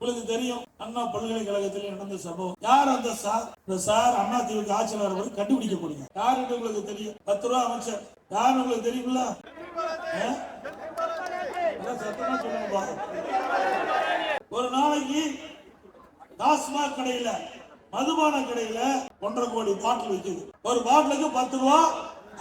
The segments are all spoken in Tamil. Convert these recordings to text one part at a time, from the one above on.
உங்களுக்கு தெரியும் அண்ணா பல்கலைக்கழகத்தில் நடந்த சம்பவம். யார் அந்த சார்? இந்த சார் அண்ணா திமுக ஆட்சியாளர் வரை கண்டுபிடிக்க போறீங்க. யாருன்னு உங்களுக்கு தெரியும்? 10 ரூபா அமைச்சர் யாருன்னு உங்களுக்கு தெரியுமில்ல? சத்தமா சொல்லுங்க. ஒரு நாளைக்கு டாஸ்மாக் கடையில மதுபான கடையில 1.5 கோடி பாட்டில் விற்குது. ஒரு பாட்டிலுக்கு 10 ரூபா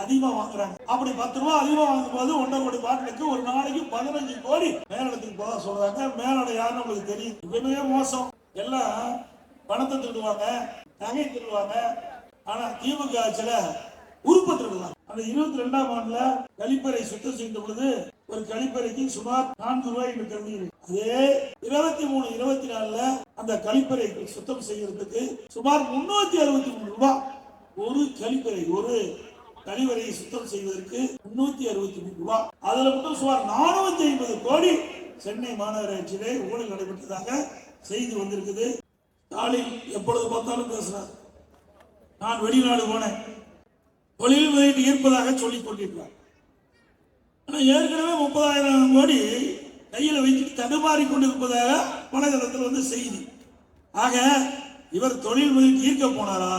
அதிகமா வாங்குறாங்க. அப்படி 10 ரூபா அதிகமா வாங்கும் போது 1.5 கோடி பாட்டிலுக்கு ஒரு நாளைக்கு 15 கோடி மேலிடத்துக்கு போக சொல்றாங்க. மேலிட யாருன்னு உங்களுக்கு தெரியும். இவனே மோசம். எல்லாம் பணத்தை திருடுவாங்க, நகை திருடுவாங்க. ஆனா திமுக ஆட்சியில உறுப்பு திருடுவாங்க. அந்த 22ஆம் ஆண்டுல கழிப்பறை சுத்தம் செய்த பொழுது ஒரு கழிப்பறைக்கு சுமார் 4 ரூபாய் என்று தெரிஞ்சுக்கிறேன். அதே 23, 24ல அந்த கழிப்பறை சுத்தம் செய்யறதுக்கு சுமார் 363 ரூபாய். ஒரு கழிப்பறை, ஒரு கழிவறையை சுத்தம் செய்வதற்கு 363 ரூபாய். அதுல மட்டும் சுமார் 450 கோடி சென்னை மாநகராட்சியிலே ஊழல் நடைபெற்றதாக செய்தி வந்திருக்குது. ஸ்டாலின் எப்பொழுது பார்த்தாலும் பேசுறார். நான் வெளிநாடு போனேன், தொழில் முதலீடு ஈர்ப்பதாக சொல்லிக் கொண்டிருக்கிறார். ஏற்கனவே 30,000 கோடி கையில் வைத்து தடுமாறி கொண்டிருப்பதாக வலைதளத்தில் வந்து செய்தி. ஆக இவர் தொழில் முதலீடு ஈர்க்க போனாரா,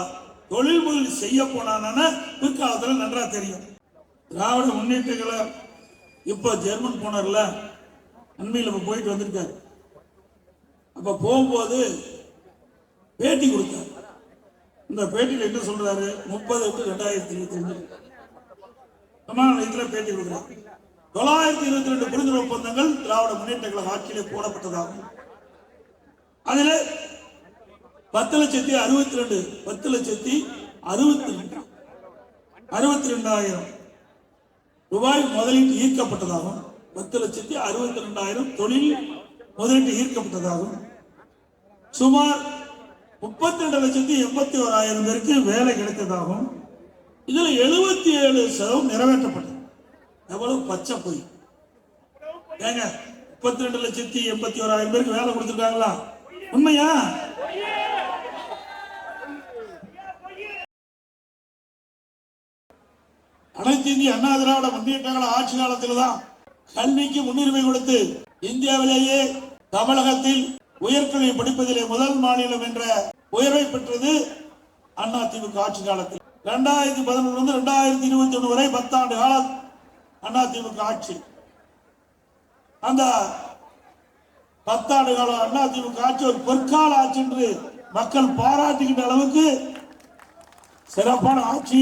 தொழில் முதலீடு செய்ய போனான்னு பிற்காலத்தில் நன்றா தெரியும். திராவிட முன்னேற்ற கழகம் இப்ப ஜெர்மன் போனார்ல, அண்மையில் போயிட்டு வந்திருக்காரு. அப்ப போகும்போது பேட்டி கொடுத்தார். இந்த பேட்டியில் என்ன சொல்றாரு? 30/8/2022 சமாதானத்தில் பேட்டி கொடுக்கிறார். 922 புரிந்துணர்வு ஒப்பந்தங்கள் திராவிட முன்னேற்ற கழக ஆட்சியிலே போடப்பட்டதாகும். அதில் 10,62,10,62,000 ரூபாய் முதலீட்டு ஈர்க்கப்பட்டதாகும். 10,62,000 தொழில் முதலீட்டு ஈர்க்கப்பட்டதாகும். சுமார் 32,81,000 பேருக்கு வேலை கிடைத்ததாகும். இதுல 77% நிறைவேற்றப்பட்டது. எவ்வளவு பச்சை போய் ஏங்க, 32,81,000 பேருக்கு வேலை கொடுத்திருக்காங்களா? உண்மையா? அனைத்து இந்திய அண்ணா திராவிட முன்னேற்ற கழக ஆட்சி காலத்தில் தான் கல்விக்கு முன்னுரிமை கொடுத்து இந்தியாவிலேயே தமிழகத்தில் உயர்கல்வி படிப்பதிலே முதல் மாநிலம் என்ற உயர்வை பெற்றது அண்ணா திமுக ஆட்சி காலத்தில். 2011 2021 வரை 10 ஆண்டு காலம் அண்ணா திமுக ஆட்சி. அந்த 10 ஆண்டு காலம் அண்ணா திமுக ஆட்சி ஒரு பொற்கால ஆட்சி என்று மக்கள் பாராட்டுகின்ற அளவுக்கு சிறப்பான ஆட்சி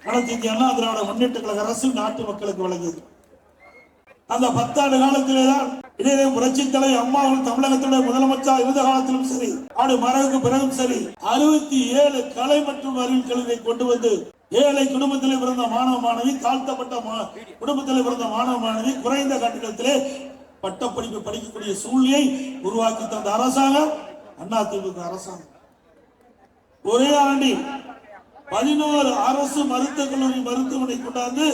அனைத்து இந்திய அண்ணா திராவிட முன்னேற்ற கழக அரசு நாட்டு மக்களுக்கு வழங்கியது. அந்த 10 ஆண்டு காலத்திலேதான் இடையிலே புரட்சி தலைவர் அம்மா தமிழகத்துடைய முதலமைச்சர் இருந்த காலத்திலும் சரி, ஆடு மறைவுக்கு பிறகும் சரி, 67 கலை மற்றும் அறிவியல் கல்வியை கொண்டு வந்து ஏழை குடும்பத்திலே பிறந்த மாணவ மாணவி, தாழ்த்தப்பட்ட குடும்பத்திலே பிறந்த மாணவ மாணவி குறைந்த கட்டணத்திலே பட்டப்படிப்பு படிக்கக்கூடிய சூழ்நிலையை உருவாக்கி தந்த அரசாங்கம் அண்ணா திமுக அரசாங்கம். ஒரே ஆண்டில் 11 அரசு மருத்துவக் கல்லூரி மருத்துவமனை கொண்டாந்து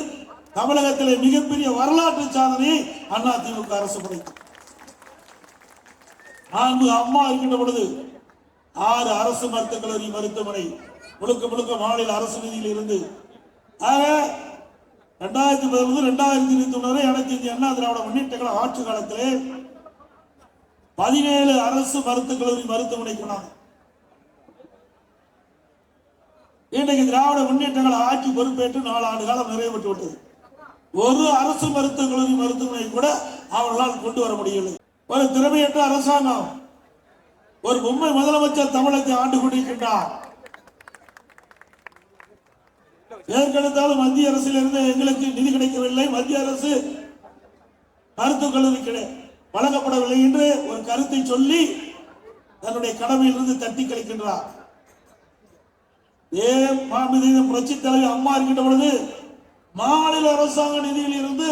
தமிழகத்திலே மிகப்பெரிய வரலாற்று சாதனையை அண்ணா திமுக அரசு படைத்தது. அம்மா இருக்கின்ற பொழுது 6 அரசு மருத்துவக் கல்லூரி மருத்துவமனை முழுக்க முழுக்க மாநில அரசு நிதியில் இருந்து. ஆக 2011 2021 வரை அனைத்து இந்திய அண்ணா திராவிட முன்னேற்ற கழக ஆட்சி காலத்திலே 17 அரசு மருத்துவக் கல்லூரி மருத்துவமனை கொண்டாங்க. இன்றைக்கு திராவிட முன்னேற்ற கழக ஆட்சி பொறுப்பேற்று 4 ஆண்டு காலம் நிறைவேற்றி விட்டது. ஒரு அரசு மருத்துவக் கல்லூரி மருத்துவமனை கூட அவர்களால் கொண்டு வர முடியவில்லை. ஒரு திறமையற்ற அரசாங்கம், ஒரு பொம்மை முதலமைச்சர் தமிழகத்தை ஆண்டு கொண்டிருக்கின்றார். ஏற்கனவே மத்திய அரசில் இருந்து எங்களுக்கு நிதி கிடைக்கவில்லை, மத்திய அரசு மருத்துவக் கல்லூரி வழங்கப்படவில்லை என்று ஒரு கருத்தை சொல்லி தன்னுடைய கடமையிலிருந்து தட்டி கழிக்கின்றார். புரட்சி தலைவர் அம்மா இருக்கின்ற பொழுது மாநில அரசாங்க நிதியில் இருந்து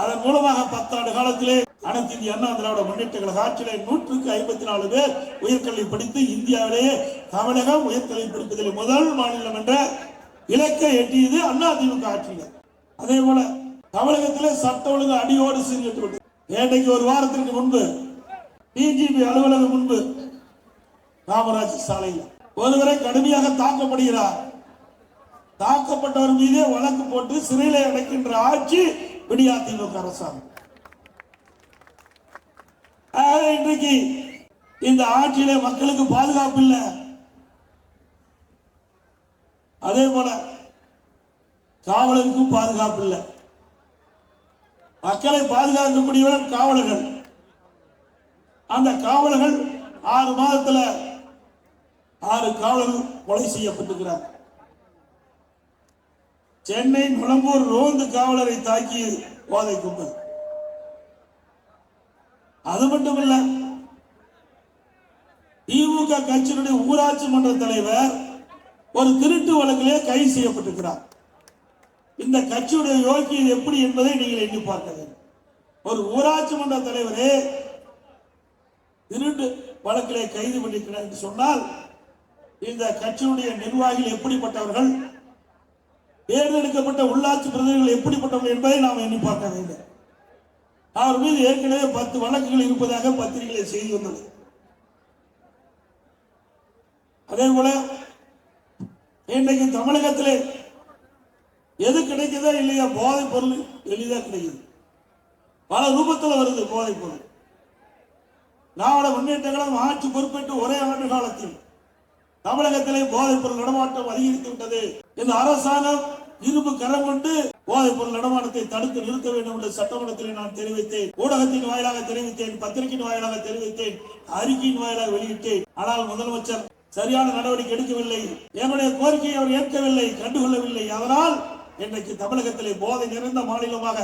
அதன் மூலமாக 10 ஆண்டு காலத்திலே அனைத்து இந்திய அண்ணா திராவிட முன்னேற்ற கழக ஆட்சியிலே 154 பேர் உயர்கல்வி படித்து இந்தியாவிலேயே தமிழகம் உயர்கல்வி படிப்பதில் முதல் மாநிலம் என்ற இலக்கை எட்டியது அதிமுக ஆட்சியில். அதே போல தமிழகத்திலே சட்ட ஒழுங்கு அடியோடு சீர்கெட்டு விட்டது. இன்றைக்கு ஒரு வாரத்திற்கு முன்பு டிஜிபி அலுவலகம் முன்பு காமராஜ் சாலையில் ஒருவரை கடுமையாக தாக்கப்படுகிறார். தாக்கப்பட்டவர் மீதே வழக்கு போட்டு சிறையில் அடைக்கின்ற ஆட்சி அதிமுக அரசாங்கம். இன்றைக்கு இந்த ஆட்சியிலே மக்களுக்கு பாதுகாப்பு இல்லை. அதே போல காவலருக்கும் பாதுகாப்பு இல்லை. மக்களை பாதுகாக்கக்கூடியவர்கள் காவலர்கள். அந்த காவலர்கள் 6 மாதத்தில் 6 காவலர்கள் கொலை செய்யப்பட்டிருக்கிறார். சென்னை நுளம்பூர் ரோந்து காவலரை தாக்கிய போதை கும்பல். அது மட்டுமல்ல, திமுக கட்சியினுடைய ஊராட்சி மன்ற தலைவர் ஒரு திருட்டு வழக்கிலே கைது செய்யப்பட்டிருக்கிறார். இந்த கட்சியுடைய யோக்கியம் எப்படி என்பதை நீங்கள் எண்ணி பார்க்க வேண்டும். ஒரு ஊராட்சி மன்ற தலைவரே திருட்டு வழக்கிலே கைது பண்ணியிருக்கிறார் என்று சொன்னால் இந்த கட்சியுடைய நிர்வாகிகள் எப்படிப்பட்டவர்கள், தேர்ந்தெடுக்கப்பட்ட உள்ளாட்சி பிரதிநிதிகள் எப்படிப்பட்டவர்கள் என்பதை நாம் எண்ணி பார்க்க வேண்டும். அவர் மீது ஏற்கனவே 10 வழக்குகள் இருப்பதாக பத்திரிகையில் செய்தி வந்தது. அதே போல இன்றைக்கு தமிழகத்திலே எது கிடைக்குதோ இல்லையா, போதைப் பொருள் எளிதாக கிடைக்குது. பல ரூபத்தில் வருது போதைப் பொருள். திராவிட முன்னேற்ற கழகம் ஆட்சி பொறுப்பேற்று ஒரே ஆண்டு காலத்தில் தமிழகத்திலே போதைப் பொருள் நடமாட்டம் அதிகரித்து விட்டது. இந்த அரசாங்கம் இரும்பு கரம் கொண்டு போதைப் பொருள் நடமாட்டத்தை தடுத்து நிறுத்த வேண்டும் என்று சட்டமன்றத்தில் நான் தெரிவித்தேன், ஊடகத்தின் வாயிலாக தெரிவித்தேன், பத்திரிகையின் வாயிலாக தெரிவித்தேன், அறிக்கையின் வாயிலாக வெளியிட்டேன். ஆனால் முதலமைச்சர் சரியான நடவடிக்கை எடுக்கவில்லை. என்னுடைய கோரிக்கையை அவர் ஏற்கவில்லை, கண்டுகொள்ளவில்லை. அதனால் இன்றைக்கு தமிழகத்திலே போதை நிறைந்த மாநிலமாக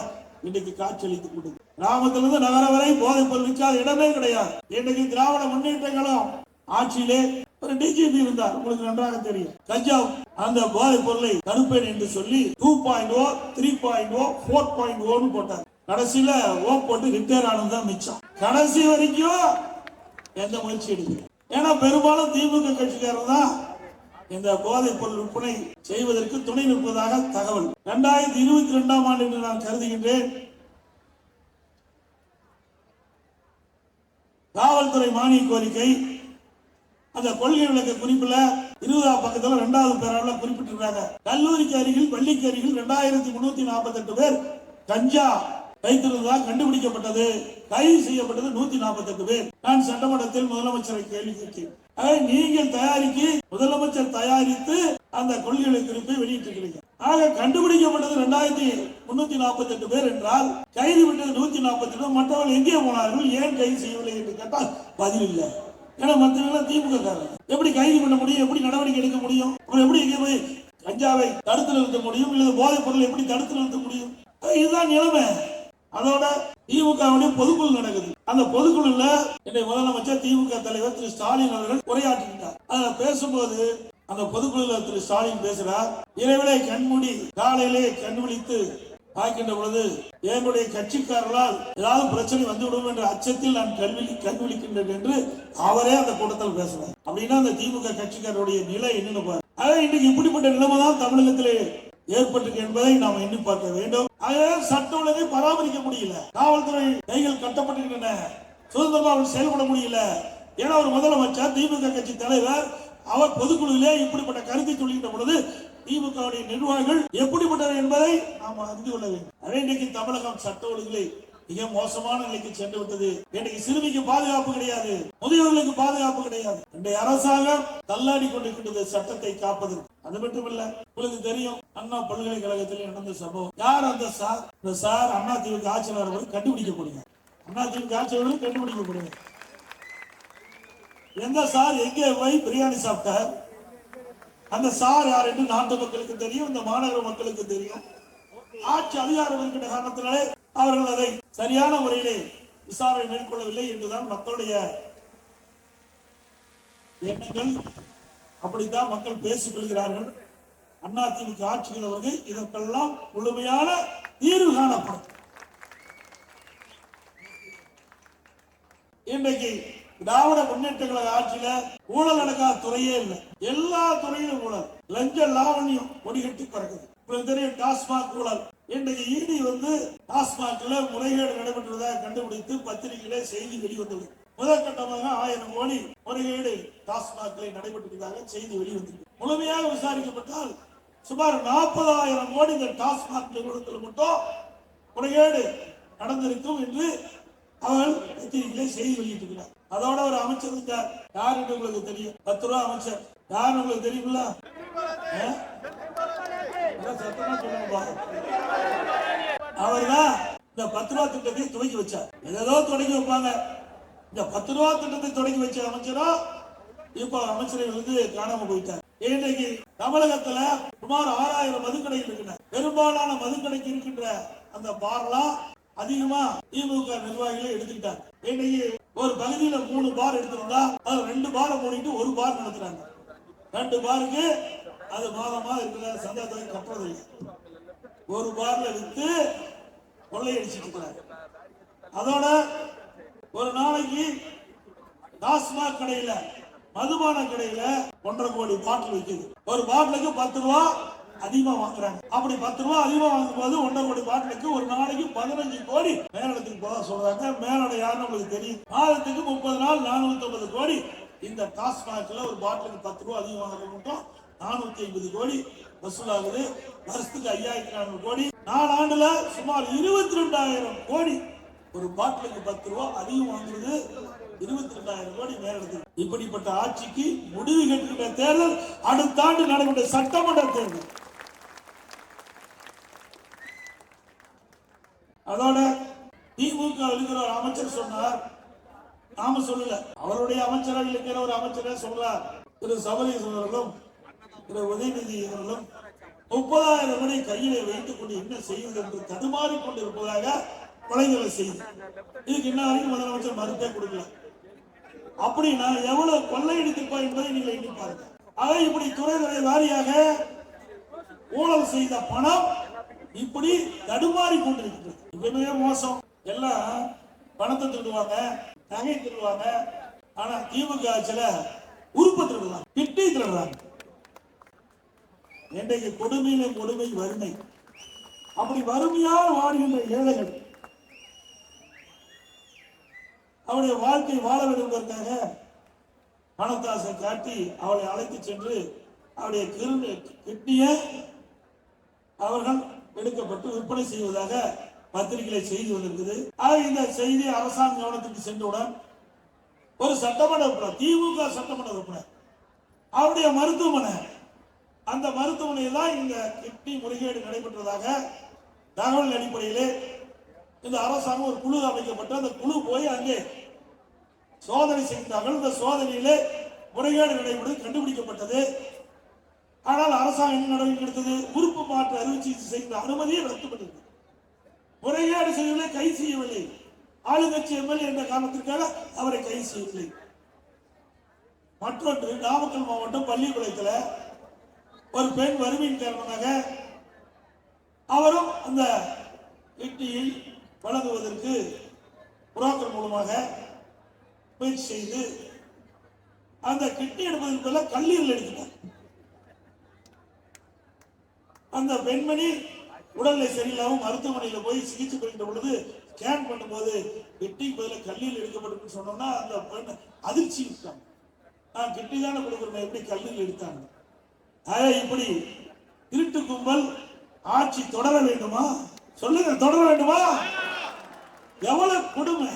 இன்றைக்கு காட்சியளித்துக் கொண்டது. கிராமத்திலிருந்து நகரம் வரை போதைப் பொருள் விற்காத இடமே கிடையாது. இன்றைக்கு திராவிட முன்னேற்ற கழகம் ஆட்சியிலே ஒரு டிஜிபி இருந்தார், உங்களுக்கு நன்றாக தெரியும். கஞ்சா அந்த போதைப் பொருளை தடுப்பேன் என்று சொல்லி 2.0, 3.0, 4.0 போட்டார். கடைசியில போட்டு ரிட்டையர் ஆனதுதான் மிச்சம். கடைசி வரைக்கும் எந்த முயற்சி எடுக்கல. ஏன்னா பெரும்பாலும் திமுக கட்சிக்காரர் தான் இந்த போதைப் பொருள் விற்பனை செய்வதற்கு துணை நிற்பதாக தகவல். 2022ஆம் ஆண்டு என்று நான் கருதுகின்றேன். காவல்துறை மானிய கோரிக்கை அந்த கொள்கை விளக்க குறிப்புல 20ஆம் பக்கத்துல 2வது பேரால குறிப்பிட்டிருக்காங்க. கல்லூரிக்கு அருகில் பள்ளிக்கு அருகில் 2348 பேர் கஞ்சா வைத்திருந்ததாக கண்டுபிடிக்கப்பட்டது. கைது செய்யப்பட்டது 148 பேர். நான் சட்டமன்றத்தில் முதலமைச்சரை கேள்வி கேட்டேன். நீங்கள் தயாரிக்கு முதலமைச்சர் தயாரித்து அந்த கொள்கை குறிப்பை வெளியிட்டிருக்கிறீங்க. ஆக கண்டுபிடிக்கப்பட்டது 2348 பேர் என்றால் கைது விட்டது 148. மற்றவர்கள் எங்கே போனார்கள், ஏன் கைது செய்யவில்லை என்று கேட்டால் பதில் இல்லை. ஏன்னா மற்றவர்கள் திமுக எப்படி கைது பண்ண முடியும், எப்படி நடவடிக்கை எடுக்க முடியும், எப்படி எங்கே போய் கஞ்சாவை தடுத்து நிறுத்த முடியும், இல்லது போதைப் பொருளை எப்படி தடுத்து நிறுத்த முடியும்? இதுதான் நிலைமை. அதோட திமுக பொதுக்குழு நடக்குது. அந்த பொதுக்குழுல இன்றைய முதலமைச்சர் திமுக தலைவர் திரு ஸ்டாலின் அவர்கள் உரையாற்றினார். அதுல பேசும்போது அந்த பொதுக்குழுல திரு ஸ்டாலின் பேசுறார், இரவிலே கண்மூடி காலையிலே கண் விழித்து பார்க்கின்ற பொழுது என்னுடைய கட்சிக்காரர்களால் ஏதாவது பிரச்சனை வந்துவிடும் என்ற அச்சத்தில் நான் கண் விழிக்கின்றேன் என்று அவரே அந்த கூட்டத்தில் பேசுறார். அப்படின்னா அந்த திமுக கட்சிக்காரருடைய நிலை என்னன்னு பாரு. இன்னைக்கு இப்படிப்பட்ட நிலைமை தான் தமிழகத்திலே ஏற்பட்டிருக்கு என்பதை நாம் எண்ணி பார்க்க வேண்டும். சட்ட ஒழுங்கை பராமரிக்க முடியல, காவல்துறை கைகள் கட்டப்பட்டிருக்கின்றன, சுதந்திரமாக செயல்பட முடியல. ஏன்னா ஒரு முதலமைச்சர் திமுக கட்சி தலைவர் அவர் பொதுக்குழுவிலே இப்படிப்பட்ட கருத்தை சொல்கின்ற பொழுது திமுக நிர்வாகிகள் எப்படிப்பட்டவர் என்பதை நாம் அறிந்து கொள்ள வேண்டும். அதே இன்றைக்கு தமிழகம் சட்ட ஒழுங்கிலே மிக மோசமான நிலைக்கு சென்று விட்டது. இன்னைக்கு சிறுமிக்கு பாதுகாப்பு கிடையாது, முதியோர்களுக்கு பாதுகாப்பு கிடையாது. இன்றைய அரசாங்கம் தள்ளாடி கொண்டிருக்கின்றது சட்டத்தை காப்பது. அது மட்டுமல்ல, உங்களுக்கு தெரியும் அண்ணா பல்கலைக்கழகத்தில் நடந்த சம்பவம். யார் அந்த சார்? இந்த சார் அதிமுக ஆட்சியாளர்கள் கண்டுபிடிக்கப்படுங்க. அதிமுக ஆட்சியாளர்கள் கண்டுபிடிக்கப்படுங்க. எந்த சார் எங்கே போய் பிரியாணி சாப்பிட்டார், அந்த சார் யார் என்று நாட்டு மக்களுக்கு தெரியும், இந்த மாநகர மக்களுக்கு தெரியும். ஆட்சி அதிகாரம் இருக்கின்ற காரணத்தினாலே அவர்கள் அதை சரியான முறையிலே விசாரணை மேற்கொள்ளவில்லை என்றுதான் மக்களுடைய எண்ணங்கள். அப்படித்தான் மக்கள் பேசிக் கொள்கிறார்கள். அதிமுக ஆட்சியில் அவர்கள் இதற்கெல்லாம் முழுமையான தீர்வு காணப்படும். இன்றைக்கு திராவிட முன்னேற்ற கழக ஆட்சியில ஊழல் நடக்காத துறையே இல்லை. எல்லா துறையிலும் ஊழல், லஞ்ச லாவண்யம் கொடிகட்டி பறக்குது. உங்களுக்கு தெரியும் டாஸ்மாக் ஊழல். இன்றைக்கு இடி டாஸ்மாக்ல முறைகேடு நடைபெற்றதாக கண்டுபிடித்து பத்திரிகையிலே செய்தி வெளிவந்தது. முதற்கட்டமாக 1000 கோடி முறைகேடு டாஸ்மாக்ல நடைபெற்றதாக செய்தி வெளிவந்தது. முழுமையாக விசாரிக்கப்பட்டால் சுமார் 40,000 கோடி இந்த டாஸ்மாக் நிறுவனத்தில் மட்டும் முறைகேடு நடந்திருக்கும் என்று அவர்கள் பத்திரிகையிலே செய்தி வெளியிட்டிருக்கிறார். அதோட ஒரு அமைச்சர் இருந்தார், யார் என்று உங்களுக்கு தெரியும், 10 ரூபா அமைச்சர். யார் உங்களுக்கு தெரியுமில்ல? அவர்தான் இந்த 10 ரூபா திட்டத்தை துவக்கி வச்சார். ஏதோ தொடங்கி வைப்பாங்க. இந்த 10 ரூபா திட்டத்தை தொடங்கி வச்ச அமைச்சரோ இப்ப அமைச்சரை காணாம போயிட்டார். இன்றைக்கு தமிழகத்துல சுமார் 6000 மதுக்கடைகள் இருக்கின்றன. பெரும்பாலான மதுக்கடைக்கு இருக்கின்ற அந்த பார்லாம் அதிகமா திமுக நிர்வாகிகளை எடுத்துக்கிட்டாங்க. இன்னைக்கு ஒரு பகுதியில 3 பார் எடுத்திருந்தா அது 2 பாரை மூடிட்டு 1 பார் நடத்துறாங்க. 2 பாருக்கு அது மாதமா இருக்கிற சந்தா தொகை கட்டுறதில்லை. 1 பார்ல வித்து கொள்ளையடிச்சிட்டு இருக்கிறாங்க. அதோட ஒரு நாளைக்கு டாஸ்மாக் கடையில, மதுபான கடையில 1.5 கோடி பாட்டில் விற்குது. ஒரு பாட்டிலுக்கு 10 ரூபா அதிகமா வாங்குறாங்க. அப்படி 10 ரூபா அதிகமா வாங்கும் போது 1.5 கோடி பாட்டிலுக்கு ஒரு நாளைக்கு 15 கோடி மேலிடத்துக்கு போக சொல்றாங்க. மேலிடம் யாருன்னு உங்களுக்கு தெரியும். மாதத்துக்கு 30 நாள் 450 கோடி இந்த டாஸ்மாக்ல ஒரு பாட்டிலுக்கு 10 ரூபா அதிகம் வாங்குறது மட்டும் 450 கோடி வசூலாகுது. வருஷத்துக்கு 5400 கோடி. 4 ஆண்டுல சுமார் 22,000 கோடி ஒரு பாட்டிலுக்கு 10 ரூபா அதிகம் வாங்குறது. 22,000 கோடி மேலிடத்துக்கு. இப்படிப்பட்ட ஆட்சிக்கு முடிவு கட்டுகின்ற தேர்தல் அடுத்த ஆண்டு நடைபெற்ற சட்டமன்ற தேர்தல். அதோட திமுக இருக்கிற ஒரு அமைச்சர் சொன்னார், நாம சொல்லல, அவருடைய அமைச்சராக இருக்கிற ஒரு அமைச்சரே சொல்றார். திரு சபரீசன் அவர்களும் திரு உதயநிதி அவர்களும் 30,000 கோடி கையிலே வைத்துக் கொண்டு என்ன செய்வது என்று தடுமாறி கொண்டு இருப்பதாக கொலைகளை செய்து இதுக்கு இன்ன வரைக்கும் முதலமைச்சர் மறுப்பே கொடுக்கல. அப்படின்னா எவ்வளவு கொள்ளையடித்திருப்பா என்பதை நீங்கள் எண்ணி பாருங்க. ஆக இப்படி துறை வாரியாக ஊழல் செய்த பணம் இப்படி தடுமாறி கொண்டிருக்கிறது. மிக மோசம். எல்லாம் பணத்தை திருடுவாங்க, நகை திருடுவாங்க. ஆனா திமுக ஆட்சியில உறுப்பு திருடுவாங்க, கிட்டி திருடுறாங்க. இன்றைக்கு கொடுமையில கொடுமை வறுமை. அப்படி வறுமையால் வாடுகின்ற ஏழைகள் அவருடைய வாழ்க்கை வாழ வேண்டும் என்பதற்காக பணத்தாசை காட்டி அவளை அழைத்து சென்று அவருடைய கிட்னியை அவர்கள் எடுக்கப்பட்டு விற்பனை செய்வதாக பத்திரிகையில செய்தி வந்திருக்குது. இந்த செய்தி அரசாங்க கவனத்துக்கு சென்றவுடன் ஒரு சட்டமன்ற உறுப்பினர், திமுக சட்டமன்ற உறுப்பினர், அவருடைய மருத்துவமனை, அந்த மருத்துவமனையில் தான் இந்த கிட்னி முறைகேடு நடைபெற்றதாக தகவல் அடிப்படையிலே இந்த அரசாங்கம் ஒரு குழு அமைக்கப்பட்டு அந்த குழு போய் அங்கே சோதனை செய்தார்கள். இந்த சோதனையிலே முறைகேடு நடைபெற்றது கண்டுபிடிக்கப்பட்டது. ஆனால் அரசாங்கம் என்ன நடவடிக்கை எடுத்தது? உறுப்பு மாற்று அறுவை சிகிச்சை செய்த அனுமதியை ரத்து பண்ணது. முறைகேடு செய்யவில்லை, கை செய்யவில்லை. ஆளுங்கட்சி எம்எல்ஏ என்ற காரணத்திற்காக அவரை கை செய்யவில்லை. மற்றொன்று, நாமக்கல் மாவட்டம் பள்ளிக்குளத்தில் ஒரு பெண் வறுமையின் காரணமாக அவரும் அந்த கிட்னியை வழங்குவதற்கு புரோக்கர் மூலமாக முயற்சி செய்து அந்த கிட்னி எடுப்பதற்கு கல்லீரல் எடுக்கிறார். அந்த பெண்மணி உடல்நிலை சரியில்லாமல் மருத்துவமனையில் போய் சிகிச்சை பெறுகின்ற பொழுது ஸ்கேன் பண்ணும்போது கிட்னி பதில் கல்லீரல் எடுக்கப்படும் சொன்னோம்னா அந்த பெண் அதிர்ச்சி விட்டாங்க. நான் கிட்னி தானே கொடுக்குறேன், எப்படி கல்லீரல் எடுத்தாங்க? இப்படி திருட்டு கும்பல் ஆட்சி தொடர வேண்டுமா? சொல்லுங்க, தொடர வேண்டுமா? எவ்வளவு கொடுமை!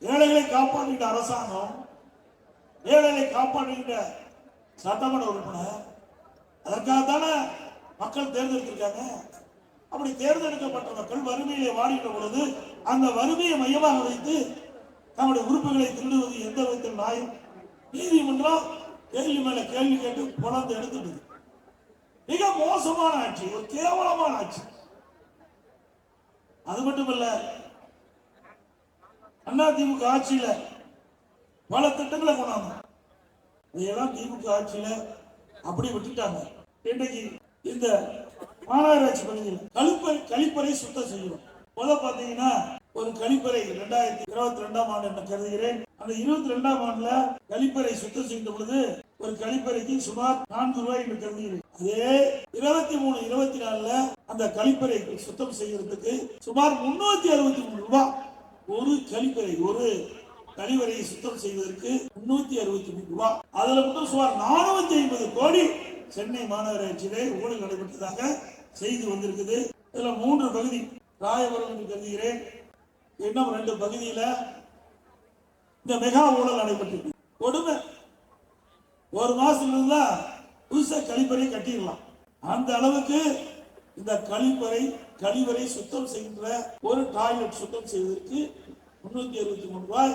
ஏழைகளை காப்பாற்றுகின்ற அரசாங்கம், ஏழைகளை காப்பாற்றுகின்ற சட்டமன்ற உறுப்பினர், அதற்காகத்தானே மக்கள் தேர்ந்தெடுத்திருக்காங்க. அப்படி தேர்ந்தெடுக்கப்பட்ட மக்கள் வறுமையிலே வாடுகின்ற பொழுது அந்த வறுமையை மையமாக வைத்து நம்முடைய உறுப்புகளை திருடுவது எந்த விதத்தில் நியாயம்? நீதிமன்றம் கேள்வி மேல கேள்வி கேட்டு புலந்து எடுத்துட்டு மிக மோசமான ஆட்சி, ஒரு கேவலமான ஆட்சி. அது மட்டுமல்ல, அதிமுக ஆட்சியில பல திட்டங்களை கொண்டாங்க. இதையெல்லாம் திமுக ஆட்சியில அப்படி விட்டுட்டாங்க. இன்றைக்கு இந்த மாநகராட்சி பகுதியில் கழிப்பறை சுத்தம் செய்யணும். பாத்தீங்கன்னா ஒரு கழிப்பறை 2022ஆம் ஆண்டு என்று கருதுகிறேன். அந்த 22ஆம் ஆண்டுல கழிப்பறை சுத்தம் செய்த பொழுது ஒரு கழிப்பறைக்கு சுமார் 4 ரூபாய் என்று கருதுகிறேன். அதே 23, 24ல அந்த கழிப்பறை சுத்தம் செய்யறதுக்கு சுமார் 363 ரூபாய். ஒரு கழிப்பறை, ஒரு கழிவறையை சுத்தம் செய்வதற்கு 363 ரூபாய். அதுல மட்டும் சுமார் 450 கோடி சென்னை மாநகராட்சியிலே ஊழல் நடைபெற்றதாக செய்தி வந்திருக்குது. இதுல 3 பகுதி ராயபுரம் என்று கருதுகிறேன், இன்னும் 2 பகுதியில இந்த மெகா ஊழல் நடைபெற்றது. கொடுமை. ஒரு மாசம் இருந்தா புதுசா கழிப்பறை கட்டிடலாம். அந்த அளவுக்கு இந்த கழிவறை சுத்தம் செய்கின்ற ஒரு டாய்லெட் சுத்தம் செய்வதற்கு 363 ரூபாய்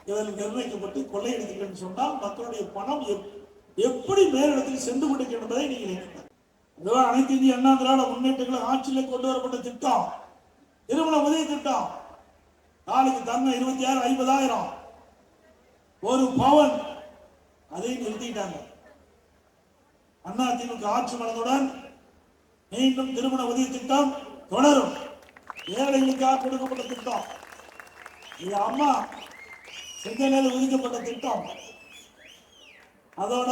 இதில் நிர்ணயிக்கப்பட்டு கொள்ளையடித்துக்கன்னு சொன்னால் மக்களுடைய பணம் எப்படி மேலிடத்துக்கு சென்று கொண்டிருக்கிறது என்பதை நீங்கள் நினைக்கலாம். அனைத்து இந்திய அண்ணா திராவிட முன்னேற்றங்களை ஆட்சியில் கொண்டு வரப்பட்ட திட்டம் திருமண உதவி திட்டம். நாளைக்கு தங்க 26,000 50,000 ஒரு பவன், அதை நிறுத்திட்டாங்க. அண்ணா திமுக ஆட்சி மலர்ந்தவுடன் மீண்டும் திருமண உதவி திட்டம் தொடரும். ஏழைகளுக்காக கொடுக்கப்பட்ட திட்டம் இது. அம்மா செங்கலில் ஒதுக்கப்பட்ட திட்டம். அதோட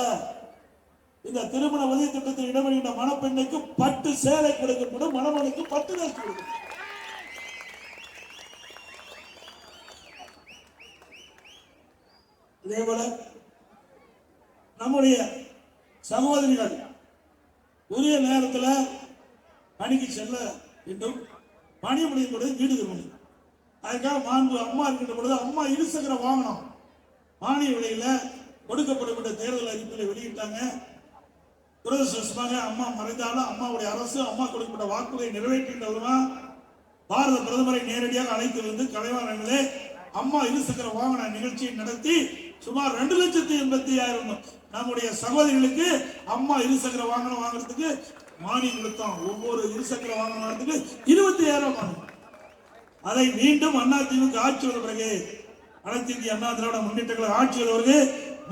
இந்த திருமண உதவி திட்டத்தில் இடமளித்த மணப்பெண்ணுக்கு பட்டு சேலை கொடுக்கப்படும், மணமனுக்கு பட்டு வேஷ்டி கொடுக்கப்படும். இதே போல நம்முடைய சகோதரிகள் உரிய நேரத்தில் பணிக்கு செல்ல வேண்டும். பணி முடியும் பொழுது வீடு திரும்பணும். அதுக்காக மாண்பு அம்மா இருக்கின்ற பொழுது அம்மா இருசக்கரம் வாங்கணும். மானிய விலையில கொடுக்கப்பட்ட தேர்தல் அறிக்கையை வெளியிட்டாங்க. துரதிருஷ்டவசமாக அம்மா மறைந்தாலும் அம்மாவுடைய அரசு அம்மா கொடுக்கப்பட்ட வாக்குறுதியை நிறைவேற்றின்றதுமா பாரத பிரதமரை நேரடியாக அழைத்து வந்து கலைவாரங்களே அம்மா இருசக்கர வாகன நிகழ்ச்சியை நடத்தி சுமார் 2,80,000 நம்முடைய சகோதரிகளுக்கு அம்மா இருசக்கர வாகனம் வாங்குறதுக்கு மானியம் கொடுத்தோம். ஒவ்வொரு இருசக்கர வாகனம் வாங்குறதுக்கு 20,000 மானியம். அதை மீண்டும் அண்ணா திமுக ஆட்சி வந்த பிறகு அனைத்து இந்திய அண்ணா திராவிட முன்னேற்றங்களை ஆட்சி வந்த பிறகு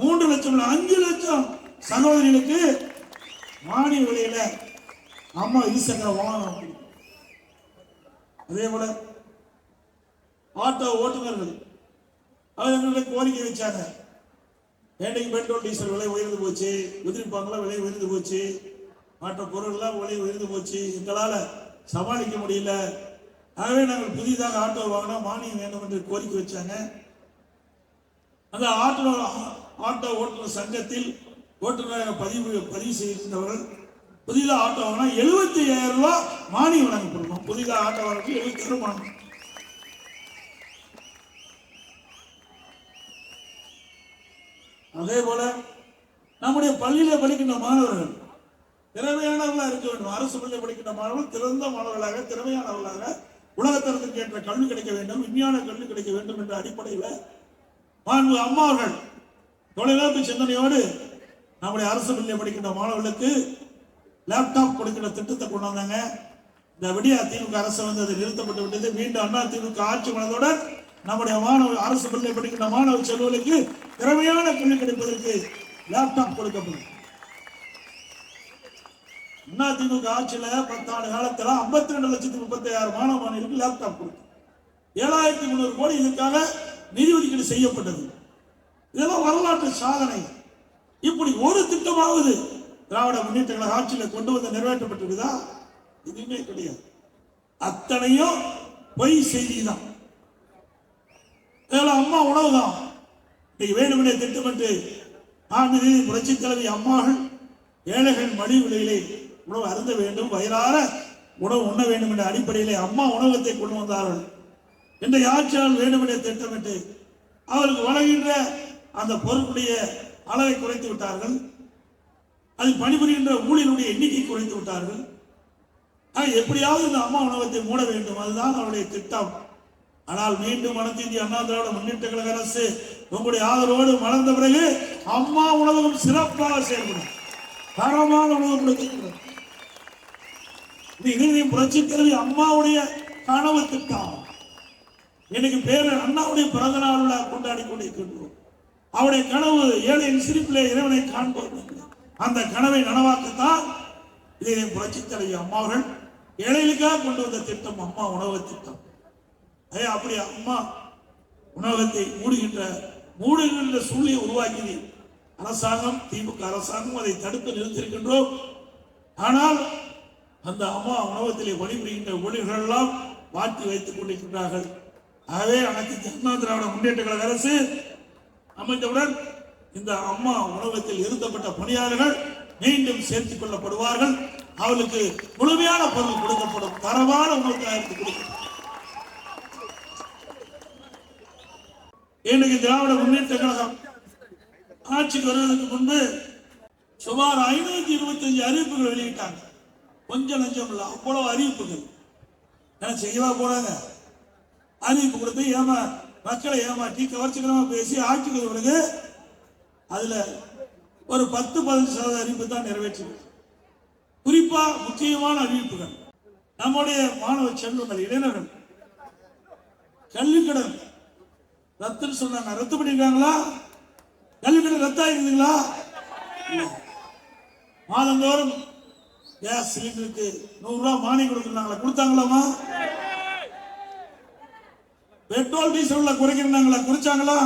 3 லட்சம் 5 லட்சம் சகோதரிகளுக்கு மானிய விலையில அம்மா இருசக்கர வாகனம். அதே போல ஆட்டோ ஓட்டுநர்கள் அவர்களுக்கு கோரிக்கை வச்சாங்க. ஏண்டைக்கு பெட்ரோல் டீசல் விலை உயர்ந்து போச்சு, உதிரிப்பாங்கெல்லாம் விலை உயர்ந்து போச்சு, மற்ற பொருள்லாம் விலை உயர்ந்து போச்சு, எங்களால் சமாளிக்க முடியல, ஆகவே நாங்கள் புதிதாக ஆட்டோ வாங்கினா மானியம் வேண்டும் என்று கோரிக்கை வச்சாங்க. அந்த ஆட்டோ ஓட்டுநர் சங்கத்தில் ஓட்டுநராக பதிவு செய்திருந்தவர்கள் புதிதாக ஆட்டோ வாங்கினா 75,000 ரூபாய் மானியம் வழங்கப்படணும். புதிதாக ஆட்டோ வாங்க 70,000 மானியம். அதே போல நம்முடைய பள்ளியில படிக்கின்ற மாணவர்கள் திறமையானவர்களாக இருக்க வேண்டும். அரசு பள்ளியில் படிக்கின்ற மாணவர்கள் திறந்த மாணவர்களாக திறமையானவர்களாக உலகத்தரத்திற்கு ஏற்ற கல்வி கிடைக்க வேண்டும், விஞ்ஞான கல்வி கிடைக்க வேண்டும் என்ற அடிப்படையில் மாண்பு அம்மா அவர்கள் தொலைநோக்கு சிந்தனையோடு நம்முடைய அரசு பள்ளியில் படிக்கின்ற மாணவர்களுக்கு லேப்டாப் கொடுக்கிற திட்டத்தை கொண்டு வந்தாங்க. இந்த விடியா திமுக அரசு வந்து அது நிறுத்தப்பட்டு விட்டது. மீண்டும் அண்ணா திமுக ஆட்சி மனதுடன் நம்முடைய மாணவர் அரசு பள்ளியில் படிக்கின்ற மாணவ செல்வர்களுக்கு திறமையான கல்வி கிடைப்பதற்கு லேப்டாப் கொடுக்கப்படும். அண்ணா திமுக ஆட்சியில 10 ஆண்டு காலத்தில் 52,30,000 மாணவ மாணவிகளுக்கு லேப்டாப் கொடுக்கும். 7,300 கோடி இதுக்காக நிதி ஒதுக்கீடு செய்யப்பட்டது. இதெல்லாம் வரலாற்று சாதனை. இப்படி ஒரு திட்டமாவது திராவிட முன்னேற்ற ஆட்சியில் கொண்டு வந்து நிறைவேற்றப்பட்டிருக்குதா? எதுவுமே கிடையாது. அத்தனையும் பொய் செய்தி தான். அம்மா உணவு தான் இன்னைக்கு வேண்டுமென்றே திட்டமிட்டு புரட்சி தலைவி அம்மாள் ஏழைகள் மடி விலையிலே உணவு அருந்த வேண்டும், வயிறார உணவு உண்ண வேண்டும் என்ற அடிப்படையிலே அம்மா உணவகத்தை கொண்டு வந்தார்கள். இன்றைய ஆட்சியாளர் வேண்டுமென்றே திட்டமிட்டு அவருக்கு வழங்குகின்ற அந்த பொருட்களுடைய அளவை குறைத்து விட்டார்கள். அதில் பணிபுரிகின்ற ஊழியருடைய எண்ணிக்கை குறைத்து விட்டார்கள். எப்படியாவது இந்த அம்மா உணவகத்தை மூட வேண்டும், அதுதான் அவருடைய திட்டம். ஆனால் மீண்டும் அனைத்து இந்திய அண்ணா திராவிட முன்னேற்ற கழக அரசு உங்களுடைய ஆதரவோடு மலர்ந்த பிறகு அம்மா உணவகம் சிறப்பாக செயல்படும், தரமான உணவு கொடுக்கப்படும். புரட்சி தலைவி அம்மாவுடைய கனவு திட்டம். எனக்கு பேரு அண்ணாவுடைய பிறந்த நாள் கொண்டாடி கொண்டிருக்கின்றோம். அவருடைய கனவு ஏழையின் சிரிப்பிலே இறைவனை காண்போம். அந்த கனவை நனவாக்கத்தான் இதை புரட்சி தலைவி அம்மாவர்கள் ஏழைகளுக்காக கொண்டு வந்த திட்டம் அம்மா உணவு திட்டம். அப்படி அம்மா உணவகத்தை மூடுகின்ற சூழ்நிலை உருவாக்கியது அரசாங்கம், திமுக அரசாங்கம் அதை தடுத்து நிறுத்தியிருக்கின்றோம். ஆனால் அந்த அம்மா உணவகத்திலே பணிபுரிகின்ற ஊழியர்கள் எல்லாம் மாற்றி வைத்துக் கொண்டிருக்கின்றார்கள். ஆகவே அனைத்து அண்ணா திராவிட முன்னேற்ற கழக அரசு அமைந்தவுடன் இந்த அம்மா உணவகத்தில் இருத்தப்பட்ட பணியாளர்கள் மீண்டும் சேர்த்துக் கொள்ளப்படுவார்கள். அவர்களுக்கு முழுமையான பொருள் கொடுக்கப்படும், தரமான உணவு தயாரித்து கொடுக்கப்படும். இன்றைக்கு திராவிட முன்னேற்ற கழகம் ஆட்சிக்கு வருவதற்கு முன்பு சுமார் 525 அறிவிப்புகள் வெளியிட்டாங்க. கொஞ்சம் லஞ்சம் இல்ல, அவ்வளவு அறிவிப்புகள். செய்யவா போறாங்க, அறிவிப்பு கொடுத்து மக்களை ஏமாற்றி கவர்ச்சிகரமா பேசி ஆட்சிக்கு பிறகு அதுல ஒரு 10-15% அறிவிப்பு தான் நிறைவேற்றினார். குறிப்பா முக்கியமான அறிவிப்புகள் நம்முடைய மாணவ செல்வங்கள், இளைஞர்கள் கல்விக்கடன் ரத்துன்னு சொன்னாங்க. ரத்து பண்ணிருக்காங்களா? கல்விக்கடன் ரத்து ஆயிருந்தீங்களா? மாதந்தோறும் கேஸ் சிலிண்டருக்கு 100 ரூபாய் மானியம் கொடுக்கறாங்களா? கொடுத்தாங்களாமா? Petrol diesel குறைக்கிறாங்களா? குறைச்சாங்களா?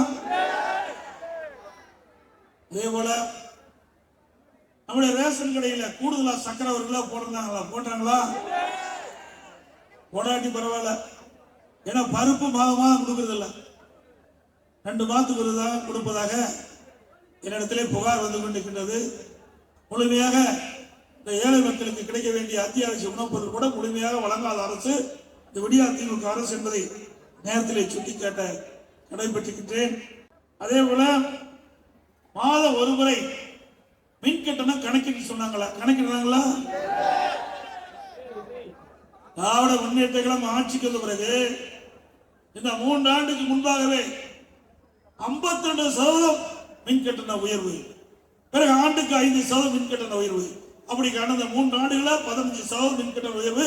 அதே போல நம்முடைய ரேஷன் கடையில கூடுதலா சக்கரை 1 கிலோ போடுறாங்களா? போடாட்டி பரவாயில்ல, ஏன்னா பருப்பு மாதம் கொடுக்கறது இல்ல, 2 மாதத்துக்கு தான் கொடுப்பதாக என்னிடத்திலே புகார் வந்து கொண்டிருக்கின்றது. முழுமையாக இந்த ஏழை மக்களுக்கு கிடைக்க வேண்டிய அத்தியாவசிய உணவுப் பொருள் கூட முழுமையாக வழங்காத அரசு இந்த விடியா திமுக அரசு என்பதை நேரத்திலே சுட்டிக்காட்ட கடைபெற்றிருக்கின்றேன். அதே போல மாதம் ஒரு முறை மின் கட்டணம் கணக்கிட்டு சொன்னாங்களா? கணக்கிடுறாங்களா? திராவிட முன்னேற்ற கழகம் ஆட்சிக்கு வந்த பிறகு இந்த 3 ஆண்டுக்கு முன்பாகவே 52% மின் கட்டண உயர்வு, பிறகு ஆண்டுக்கு 5% மின் கட்டண உயர்வு, அப்படி கடந்த 3 ஆண்டுகள 15% மின் கட்டண உயர்வு,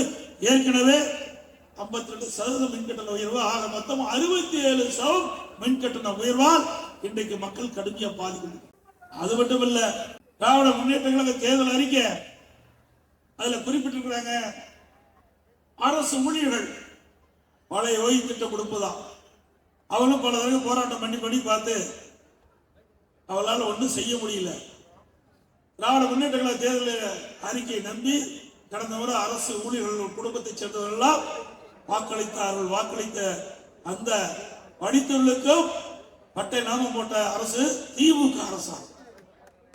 ஏற்கனவே 52% மின் கட்டண உயர்வு, ஆக மொத்தம் 67% மின் கட்டண உயர்வால் இன்றைக்கு மக்கள் கடுமையா பாதிக்கிறது. அது மட்டும் இல்ல, திராவிட முன்னேற்ற கழக தேர்தல் அறிக்கை அதுல குறிப்பிட்டிருக்கிறாங்க, அரசு ஊழியர்கள் பழைய ஓய்வு திட்டம் கொடுப்பதா. அவளும் பல தடவை போராட்டம் பண்ணி பார்த்து அவளால் ஒன்றும் செய்ய முடியல. திராவிட முன்னேற்ற கழக தேர்தல் அறிக்கையை நம்பி கடந்த முறை அரசு ஊழியர்கள் குடும்பத்தை சேர்ந்தவர்கள் வாக்களித்தார்கள். வாக்களித்த அந்த படித்தவர்களுக்கும் பட்டை நாமம் போட்ட அரசு திமுக அரசாங்கம்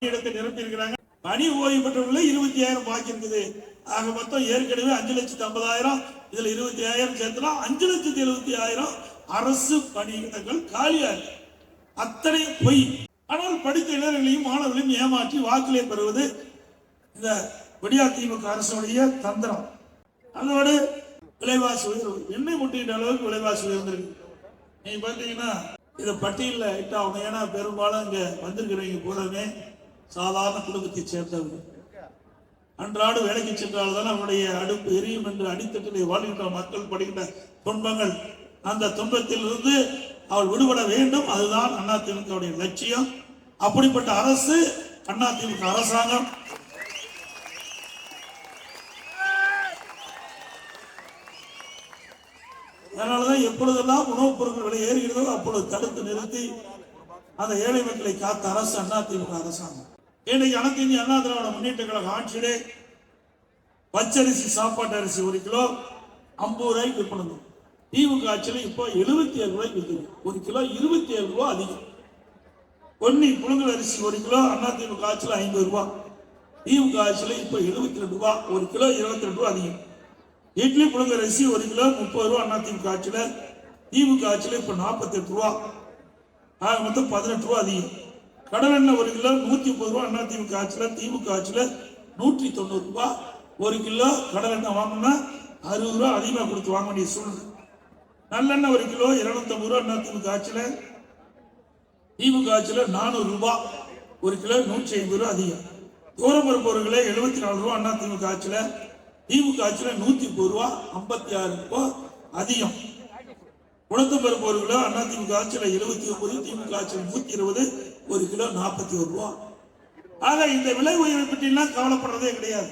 இடத்தை நிரப்பி இருக்கிறாங்க. பணி ஓய்வு பெற்றவர்கள் 25,000 பாக்கி இருக்குது. ஆக மொத்தம் ஏற்கனவே 5,50,000, இதுல 25,000 சேர்த்தா 5,70,000 அரசு பணியிடங்கள் காலியாக, அத்தனை பொய். ஆனால் படித்த இளைஞர்களையும் மாணவர்களையும் ஏமாற்றி வாக்களை பெறுவது இந்த விடியா திமுக அரசுடைய தந்திரம். அதோடு விலைவாசி உயர்வு, எண்ணெய் முட்டுகின்ற அளவுக்கு விலைவாசி உயர்ந்திருக்கு. நீங்க பாத்தீங்கன்னா இதை பட்டியலில் இட்டு அவங்க, ஏன்னா பெரும்பாலும் இங்க வந்திருக்கிறவங்க பூராமே சாதாரண குடும்பத்தை சேர்ந்தவர்கள். அன்றாடு வேலைக்கு சென்றால்தான் அவருடைய அடுப்பு எரியும் என்று அடித்தட்டிலே வாழ்கின்ற மக்கள் படுகின்ற துன்பங்கள், அந்த துன்பத்தில் இருந்து அவள் விடுபட வேண்டும். அதுதான் அதிமுகவுடைய லட்சியம். அப்படிப்பட்ட அரசு அதிமுக அரசாங்கம். அதனாலதான் எப்பொழுதெல்லாம் உணவுப் பொருட்கள் விலை ஏறுகிறதோ அப்பொழுது தடுத்து நிறுத்தி அந்த ஏழை மக்களை காத்த அரசு அதிமுக அரசாங்கம். இன்றைக்கு அனைத்து இந்திய அண்ணா திராவிட முன்னேற்ற கழக ஆட்சியிலே பச்சரிசி, சாப்பாட்டு அரிசி 1 கிலோ 50 ரூபாய்க்கு விற்பனை. திமுக ஆட்சியில இப்போ 77 ரூபாய்க்கு விற்குது. 1 கிலோ 27 ரூபாய் அதிகம். பொன்னி புழுங்கல் அரிசி 1 கிலோ அதிமுக ஆட்சியில் 50 ரூபாய், திமுக ஆட்சியில இப்போ 72 ரூபாய், 1 கிலோ 22 ரூபாய் அதிகம். இட்லி புழுங்கல் அரிசி 1 கிலோ 30 ரூபாய் அதிமுக ஆட்சியில, திமுக ஆட்சியில இப்போ 48 ரூபாய், ஆக மொத்தம் 18 ரூபாய் அதிகம். கடலெண்ணெய் 1 கிலோ 130 ரூபாய் அதிமுக ஆட்சியில, திமுக ஆட்சியில 190 ரூபாய். 1 கிலோ கடலெண்ணெய் வாங்கினா 60 ரூபாய் அதிகமாக கொடுத்து வாங்க வேண்டிய சூழ்நிலை. நல்லெண்ணெய் 1 கிலோ 250 ரூபாய் அதிமுக ஆட்சியில, திமுக ஆட்சியில 400 ரூபாய், 1 கிலோ 150 ரூபாய் அதிகம். தூரப்பருப்பு 1 கிலோ 74 ரூபாய் அதிமுக ஆட்சியில, திமுக ஆட்சியில 130 ரூபாய், 56 ரூபாய் அதிகம். உளுத்தம்பருப்பு 1 கிலோ அதிமுக ஆட்சியில 79, திமுக ஆட்சியில 120, 1 கிலோ 41 ரூபாய். ஆக இந்த விலை உயர்வை பற்றி எல்லாம் கவலைப்படுறதே கிடையாது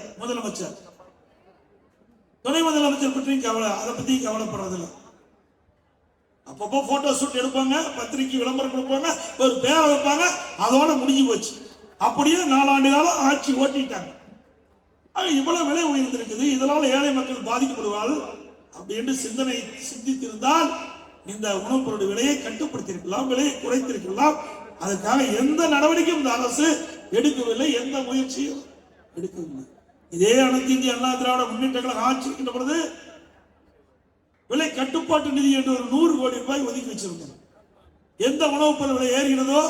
அப்பப்போ போட்டோ ஷூட் எடுப்பாங்க, பத்திரிக்கை விளம்பரம் கொடுப்பாங்க, ஒரு பேரை வைப்பாங்க, அதோட முடிஞ்சு போச்சு. அப்படியே 4 ஆண்டு காலம் ஆட்சி ஓட்டிட்டாங்க. இவ்வளவு விலை உயர்ந்திருக்குது, இதனால ஏழை மக்கள் பாதிக்கப்படுவார்கள் அப்படின்னு சிந்தித்திருந்தால் இந்த உணவுப் பொருள் விலையை கட்டுப்படுத்தியிருக்கலாம், விலையை குறைத்திருக்கலாம். அதற்காக எந்த நடவடிக்கையும் இந்த அரசு எடுக்கவில்லை, எந்த முயற்சியும் எடுக்கவில்லை. இதே அனைத்து இந்திய அண்ணா திராவிட முன்னேற்ற கழகம் ஆட்சி இருக்கின்ற பொழுது விலை கட்டுப்பாட்டு நிதி என்று ஒரு 100 கோடி ரூபாய் ஒதுக்கி வச்சிருந்தோம். எந்த உணவுப் பொருள் விலை ஏறுகிறதோ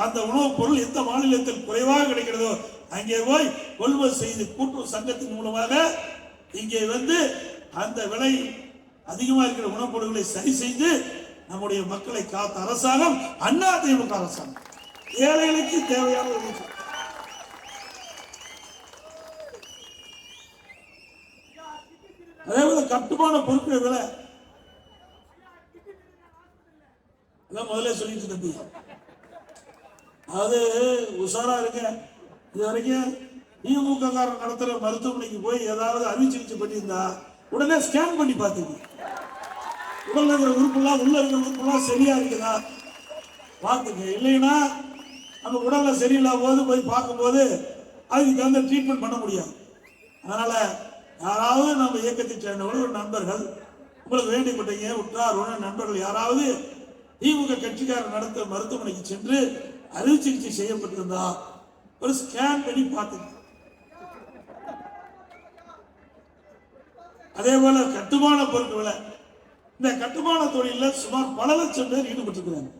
அந்த உணவுப் பொருள் எந்த மாநிலத்தில் குறைவாக கிடைக்கிறதோ அங்கே போய் கொள்முதல் செய்து கூட்டுறவு சங்கத்தின் மூலமாக இங்கே வந்து அந்த விலை அதிகமாக இருக்கிற உணவுப் பொருட்களை சரி செய்து நம்முடைய மக்களை காத்த அரசாங்கம் அதிமுக அரசாங்கம். ஏழைகளுக்கு தேவையான உதவி. அதே போல கட்டுமான பொருட்கள் விலை முதல்ல சொல்லிட்டு தம்பி, அது உஷாரா இருக்க. இது வரைக்கும் திமுக காரன் நடத்துற மருத்துவமனைக்கு போய் ஏதாவது அறுவை சிகிச்சை பண்ணியிருந்தா உடனே ஸ்கேன் பண்ணி பார்த்துங்க, உடல்ல இருக்கிற உறுப்புலாம் உள்ள இருக்கிற உறுப்புலாம் சரியா இருக்குதா பார்த்துங்க. இல்லைன்னா நம்ம உடல்ல சரியில்லாத போது போய் பார்க்கும்போது அதுக்கு தகுந்த ட்ரீட்மெண்ட் பண்ண முடியாது. அதனால யாராவது நம்ம இயக்கத்தை சேர்ந்தவர்கள் ஒரு நண்பர்கள் உங்களுக்கு வேண்டிப்பட்டீங்க உற்றார் நண்பர்கள் யாராவது திமுக கட்சிக்காரர் நடத்த மருத்துவமனைக்கு சென்று அறுவை சிகிச்சை செய்யப்பட்டிருந்தா ஒரு ஸ்கேன் பண்ணி பார்த்துங்க. அதே போல கட்டுமான பொருட்கள் விலை, இந்த கட்டுமான தொழிலில் சுமார் பல லட்சம் பேர் ஈடுபட்டிருக்கிறாங்க.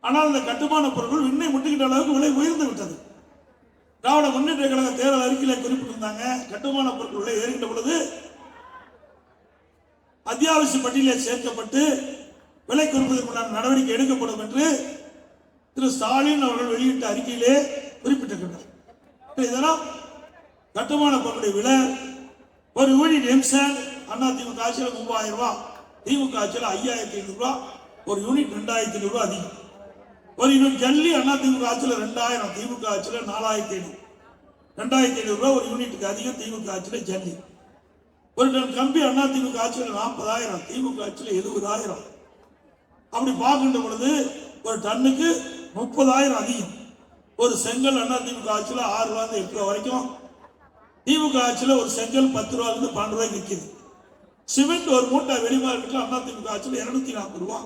ஆனால் இந்த கட்டுமான பொருட்கள் விண்ணை முட்டுகின்ற அளவுக்கு விலை உயர்ந்து விட்டது. திராவிட முன்னேற்ற கழக தேர்தல் அறிக்கையில குறிப்பிட்டிருந்தாங்க, கட்டுமான பொருட்கள் விலை ஏறுகின்ற பொழுது அத்தியாவசிய பட்டியலில் சேர்க்கப்பட்டு விலை குறைப்பதற்குண்டான நடவடிக்கை எடுக்கப்படும் என்று திரு ஸ்டாலின் அவர்கள் வெளியிட்ட அறிக்கையிலே குறிப்பிட்டிருக்கின்றனர். இதெல்லாம் கட்டுமான பொருட்களுடைய விலை ஒரு யூனிட் எம்சாண்ட் அதிமுக ஆட்சியில் 3000 ரூபாய், திமுக ஆட்சியில் 5500 ரூபாய், ஒரு யூனிட் 2500 ரூபாய் அதிகம். ஒரு யூனிட் ஜல்லி அதிமுக ஆட்சியில் 2000, திமுக ஆட்சியில் 4500, 2500 ரூபாய் ஒரு யூனிட்டுக்கு அதிகம் திமுக ஆட்சியில் ஜல்லி. ஒரு டன் கம்பி அதிமுக ஆட்சியில் 40,000, திமுக ஆட்சியில் 70,000. அப்படி பார்க்கின்ற பொழுது ஒரு டன்னுக்கு 30,000 அதிகம். ஒரு செங்கல் அதிமுக ஆட்சியில் 6 ரூபாய் 8 ரூபாய் வரைக்கும், திமுக ஆட்சியில் ஒரு செங்கல் 10 ரூபாயிலிருந்து 12 ரூபாய்க்கு விற்கிது. சிமெண்ட் ஒரு மூட்டை வெளிமார்க்கெட்டில் அதிமுக ஆட்சியில் 240 ரூபாய்,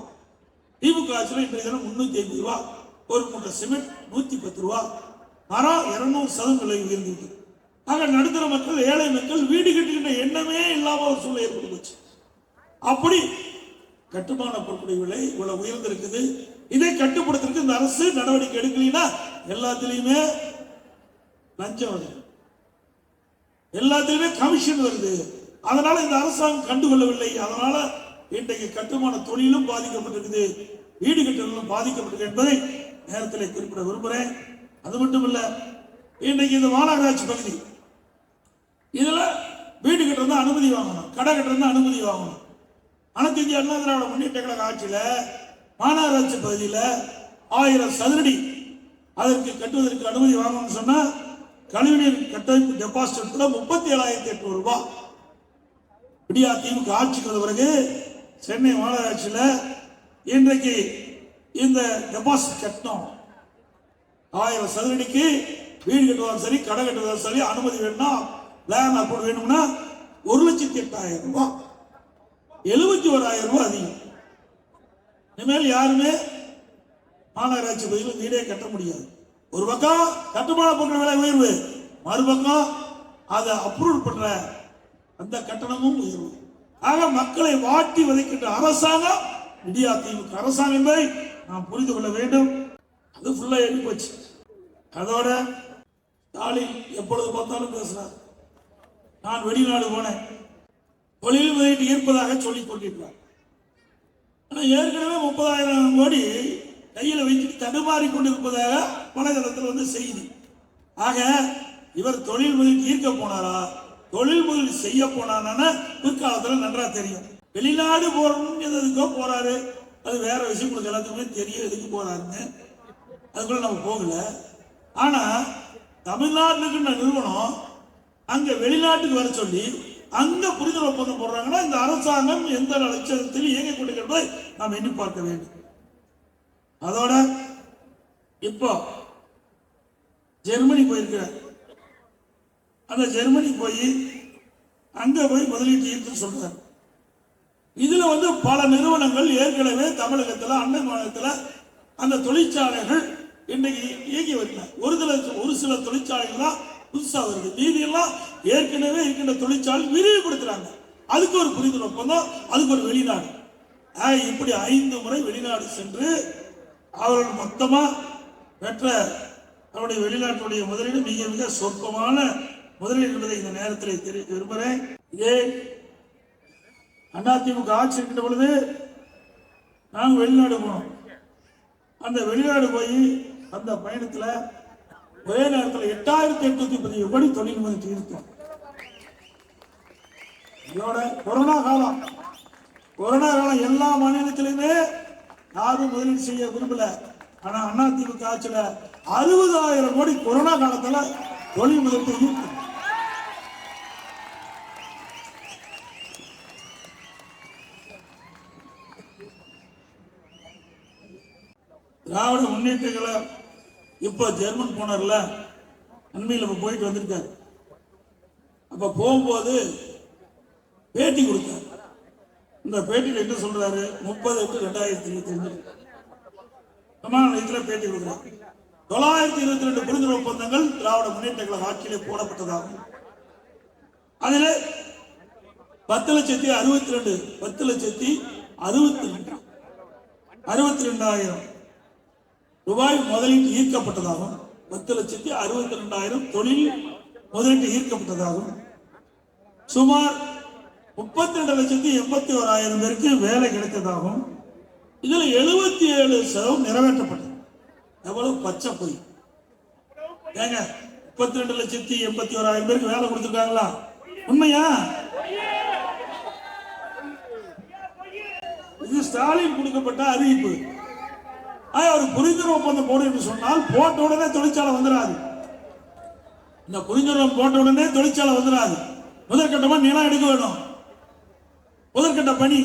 திமுக ஆட்சியில் இன்றைய தினம் 350 ரூபாய். ஒரு மூட்டை சிமெண்ட் 110 ரூபாய். மரம் 200% விலை உயர்ந்துவிட்டது. ஆக நடுத்தர மக்கள் ஏழை மக்கள் வீடு கட்டுகின்ற எண்ணமே இல்லாம ஒரு சூழ்நிலை ஏற்பட்டு போச்சு. அப்படி கட்டுமான பொருட்களுடைய விலை இவ்வளவு உயர்ந்திருக்குது. இதை கட்டுப்படுத்துறதுக்கு இந்த அரசு நடவடிக்கை எடுக்கலைன்னா எல்லாத்திலையுமே லஞ்சம் வருது, எல்லாத்திலுமே கமிஷன் வருது. அதனால இந்த அரசாங்கம் கண்டுகொள்ளவில்லை. அதனால இன்றைக்கு கட்டுமான தொழிலும் பாதிக்கப்பட்டிருக்குது, வீடு கட்டுதலும் பாதிக்கப்பட்டிருக்கு என்பதை நேரத்தில் குறிப்பிட விரும்புகிறேன். அது மட்டும் இல்ல, இன்றைக்கு இந்த மாநகராட்சி பகுதி இதுல வீடு கட்டுறது அனுமதி வாங்கணும், கடை கட்டுறது அனுமதி வாங்கணும். அனைத்து இந்திய அண்ணா திராவிட முன்னேற்ற கழக ஆட்சியில மாநகராட்சி பகுதியில் 1000 சதுரடி அதற்கு கட்டுவதற்கு அனுமதி வாங்கணும்னு சொன்னா கழிவுநீர் கட்டமைப்பு டெபாசிட் 37,800 ரூபாய். விடியா திமுக ஆட்சிக்கு வந்த பிறகு சென்னை மாநகராட்சியில் இன்றைக்கு இந்த டெபாசிட் கட்டணும். 1000 சதுரடிக்கு வீடு கட்டுவதும் சரி, கடை கட்டுவதும் சரி, அனுமதி வேணும்னா பிளான் அப்ரூவ் வேணும்னா 1,08,000 ரூபாய், 71,000 ரூபாய் அதிகம். இனிமேல் யாருமே மாநகராட்சி பகுதியில் வீடே கட்ட முடியாது. ஒரு பக்கம் கட்டுமான பொருட்கள் விலை உயர்வு, மறுபக்கம் அதை அப்ரூவ் பண்ற அந்த கட்டணமும் உயர்வு. ஆக மக்களை வாட்டி வதைக்கின்ற அரசாங்கம் விடியா திமுக அரசாங்கம் என்பதை நாம் புரிந்து கொள்ள வேண்டும். அது ஃபுல்லா ஏறி போச்சு. அதோட ஸ்டாலின் எப்பொழுது பார்த்தாலும் பேசுறார், நான் வெளிநாடு போனேன், தொழில் முதலீட்டு ஈர்ப்பதாக சொல்லிக் கொண்டிருக்கிறார். ஆனால் ஏற்கனவே 30,000 கோடி கையில் வைத்துட்டு தடுமாறி கொண்டிருப்பதாக வலைதளத்தில் வந்து செய்தி. ஆக இவர் தொழில் முதலீட்டு ஈர்க்க போனாரா, தொழில் முதலீடு செய்ய போனான பிற்காலத்தில் நன்றா தெரியும். வெளிநாடு போறோம்னு எதுக்கோ போறாரு, அது வேற விஷயம், உங்களுக்கு எல்லாத்துக்குமே தெரியும் எதுக்கு போறாருன்னு. அதுக்குள்ள நம்ம போகல. ஆனா தமிழ்நாட்டில் இருக்கின்ற நிறுவனம் அங்க வெளிநாட்டுக்கு வர சொல்லி அங்க புரிதல் ஒப்பந்தம் போடுறாங்கன்னா இந்த அரசாங்கம் எந்த லட்சத்தில் இயங்கிக் கொண்டிருக்கிறதை நாம் எண்ணி பார்க்க வேண்டும். அதோட இப்போ ஜெர்மனி போயிருக்கிறார். அந்த ஜெர்மனி போய் அங்க போய் முதலீட்டு ஈர்த்து சொல்றார். இதுல பல நிறுவனங்கள் ஏற்கனவே தமிழகத்தில் அண்டை மாநிலத்தில் அந்த தொழிற்சாலைகள் இன்றைக்கு இயங்கி வருகிறார். ஒரு சில தொழிற்சாலைகள் தான் புதுசா வருது. மீதியெல்லாம் ஏற்கனவே இருக்கின்ற தொழிற்சாலை விரிவுபடுத்துறாங்க. அதுக்கு ஒரு புரிதல் ஒப்பந்தம், அதுக்கு ஒரு வெளிநாடு. இப்படி 5 முறை வெளிநாடு சென்று அவர்கள் மொத்தமா பெற்ற அவருடைய வெளிநாட்டுடைய முதலீடு மிக மிக சொற்பமான முதலீடு என்பதை இந்த நேரத்தில் தெரிவிக்க விரும்புகிறேன். இதே அதிமுக ஆட்சி இருக்கின்ற பொழுது நாங்கள் வெளிநாடு போனோம். அந்த வெளிநாடு போய் அந்த பயணத்தில் ஒரே நேரத்தில் 8810 கோடி தொழில் முதலீட்டு இருக்கும். இதோட கொரோனா காலம் எல்லா மாநிலத்திலுமே யாரும் முதலீடு செய்ய விரும்பல. ஆனா அதிமுக ஆட்சியில 60,000 கோடி கொரோனா காலத்துல தொழில் முதலீட்டு இருக்கும். திராவிட முன்னேற்றங்களை இப்ப ஜெர்மன் போனார்ல, அண்மையில் போயிட்டு வந்திருக்காரு. அப்ப போகும்போது பேட்டி கொடுத்தார். இந்த பேட்டியில் என்ன சொல்றாரு? 30/8/2025 இதுல பேட்டி கொடுக்கிறார். 922 புரிந்துணர்வு ஒப்பந்தங்கள் திராவிட முன்னேற்ற கழக ஆட்சியிலே போடப்பட்டதாகும். அதில் 10,62,10,62,000 ரூபாய் முதலீட்டு ஈர்க்கப்பட்டதாகும். 10,62,000 தொழில் முதலீட்டு ஈர்க்கப்பட்டதாகும். சுமார் 32,81,000 பேருக்கு வேலை கிடைத்ததாகும். இதுல 77% நிறைவேற்றப்பட்டது. எவ்வளவு பச்சை பொய் ஏங்க! 32,81,000 பேருக்கு வேலை கொடுத்திருக்காங்களா? உண்மையா? இது ஸ்டாலின் கொடுக்கப்பட்ட அறிவிப்பு. ஒரு புரிந்துணர்வு ஒப்பந்தம் போடு என்று சொன்னால் போட்ட உடனே தொழிற்சாலை வந்துடாது. இந்த புரிந்துணர்வு போட்ட உடனே தொழிற்சாலை வந்துடாது. முதற்கட்டமா நிலம் எடுக்க வேணும், முதற்கட்ட பணி.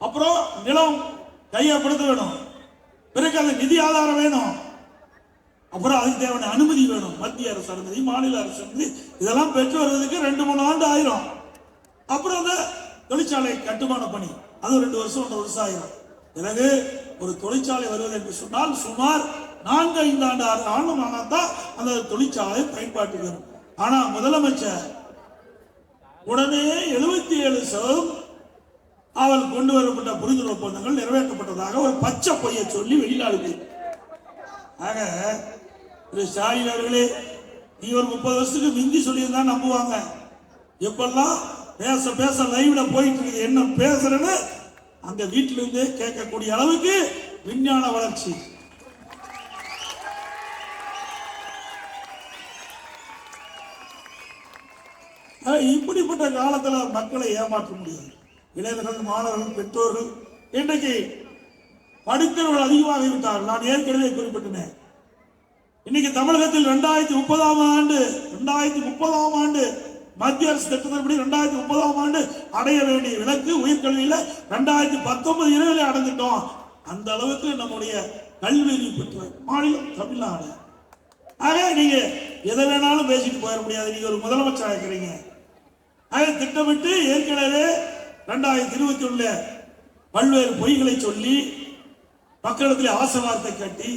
அப்புறம் நிலம் கையப்படுத்த வேணும், பிறகு அந்த நிதி ஆதாரம் வேணும், அப்புறம் அதுக்கு தேவையான அனுமதி வேணும். மத்திய அரசு அனுமதி, மாநில அரசு அனுமதி, இதெல்லாம் பெற்று வருவதற்கு 2-3 ஆண்டு ஆயிரும். அப்புறம் அந்த தொழிற்சாலை கட்டுமான பணி, அது 2 வருஷம் 1 வருஷம் ஆயிரும். பிறகு ஒரு தொழிற்சாலை வருவது என்று சொன்னால் சுமார் 4-5 ஆண்டு தான் அந்த தொழிற்சாலை பயன்பாட்டுக்கு வரும். ஆனா முதலமைச்சர் உடனே 77% அவள் கொண்டு வரப்பட்ட புரிந்துணர்வு ஒப்பந்தங்கள் நிறைவேற்றப்பட்டதாக ஒரு பச்சை பொய்யை சொல்லி வெளிநாடு. ஆக திரு ஸ்டாலின் அவர்களே, நீ ஒரு 30 வருஷத்துக்கு மிந்தி சொல்லியிருந்தா நம்புவாங்க. எப்பெல்லாம் பேச பேச லைவ்ல போயிட்டு இருக்குது, என்ன பேசுறேன்னு அந்த வீட்டில இருந்தே கேட்கக்கூடிய அளவுக்கு விஞ்ஞான வளர்ச்சி. இப்படிப்பட்ட காலத்துல மக்களை ஏமாற்ற முடியாது. இளைஞர்கள், மாணவர்கள், பெற்றோர்கள் இன்றைக்கு படித்தவர்கள் அதிகமாக விட்டார்கள். நான் ஏற்கனவே குறிப்பிட்டேன். இன்னைக்கு தமிழகத்தில் 2030 ஆண்டு மத்திய அரசு திட்டத்தின்படி 2030 ஆண்டு அடைய வேண்டிய இலக்கு உயர்கல்வியில 2019-20 அடைஞ்சிட்டோம். அந்த அளவுக்கு நம்முடைய கல்வி பெற்ற மாநிலம் தமிழ்நாடு. ஆக நீங்க எதை வேணாலும் பேசிட்டு போயிட முடியாது. நீங்க ஒரு முதலமைச்சர் இருக்கிறீங்க. ஆக திட்டமிட்டு ஏற்கனவே 2021 பல்வேறு பொய்களை சொல்லி மக்களிடத்தில் ஆசை வார்த்தை கட்டி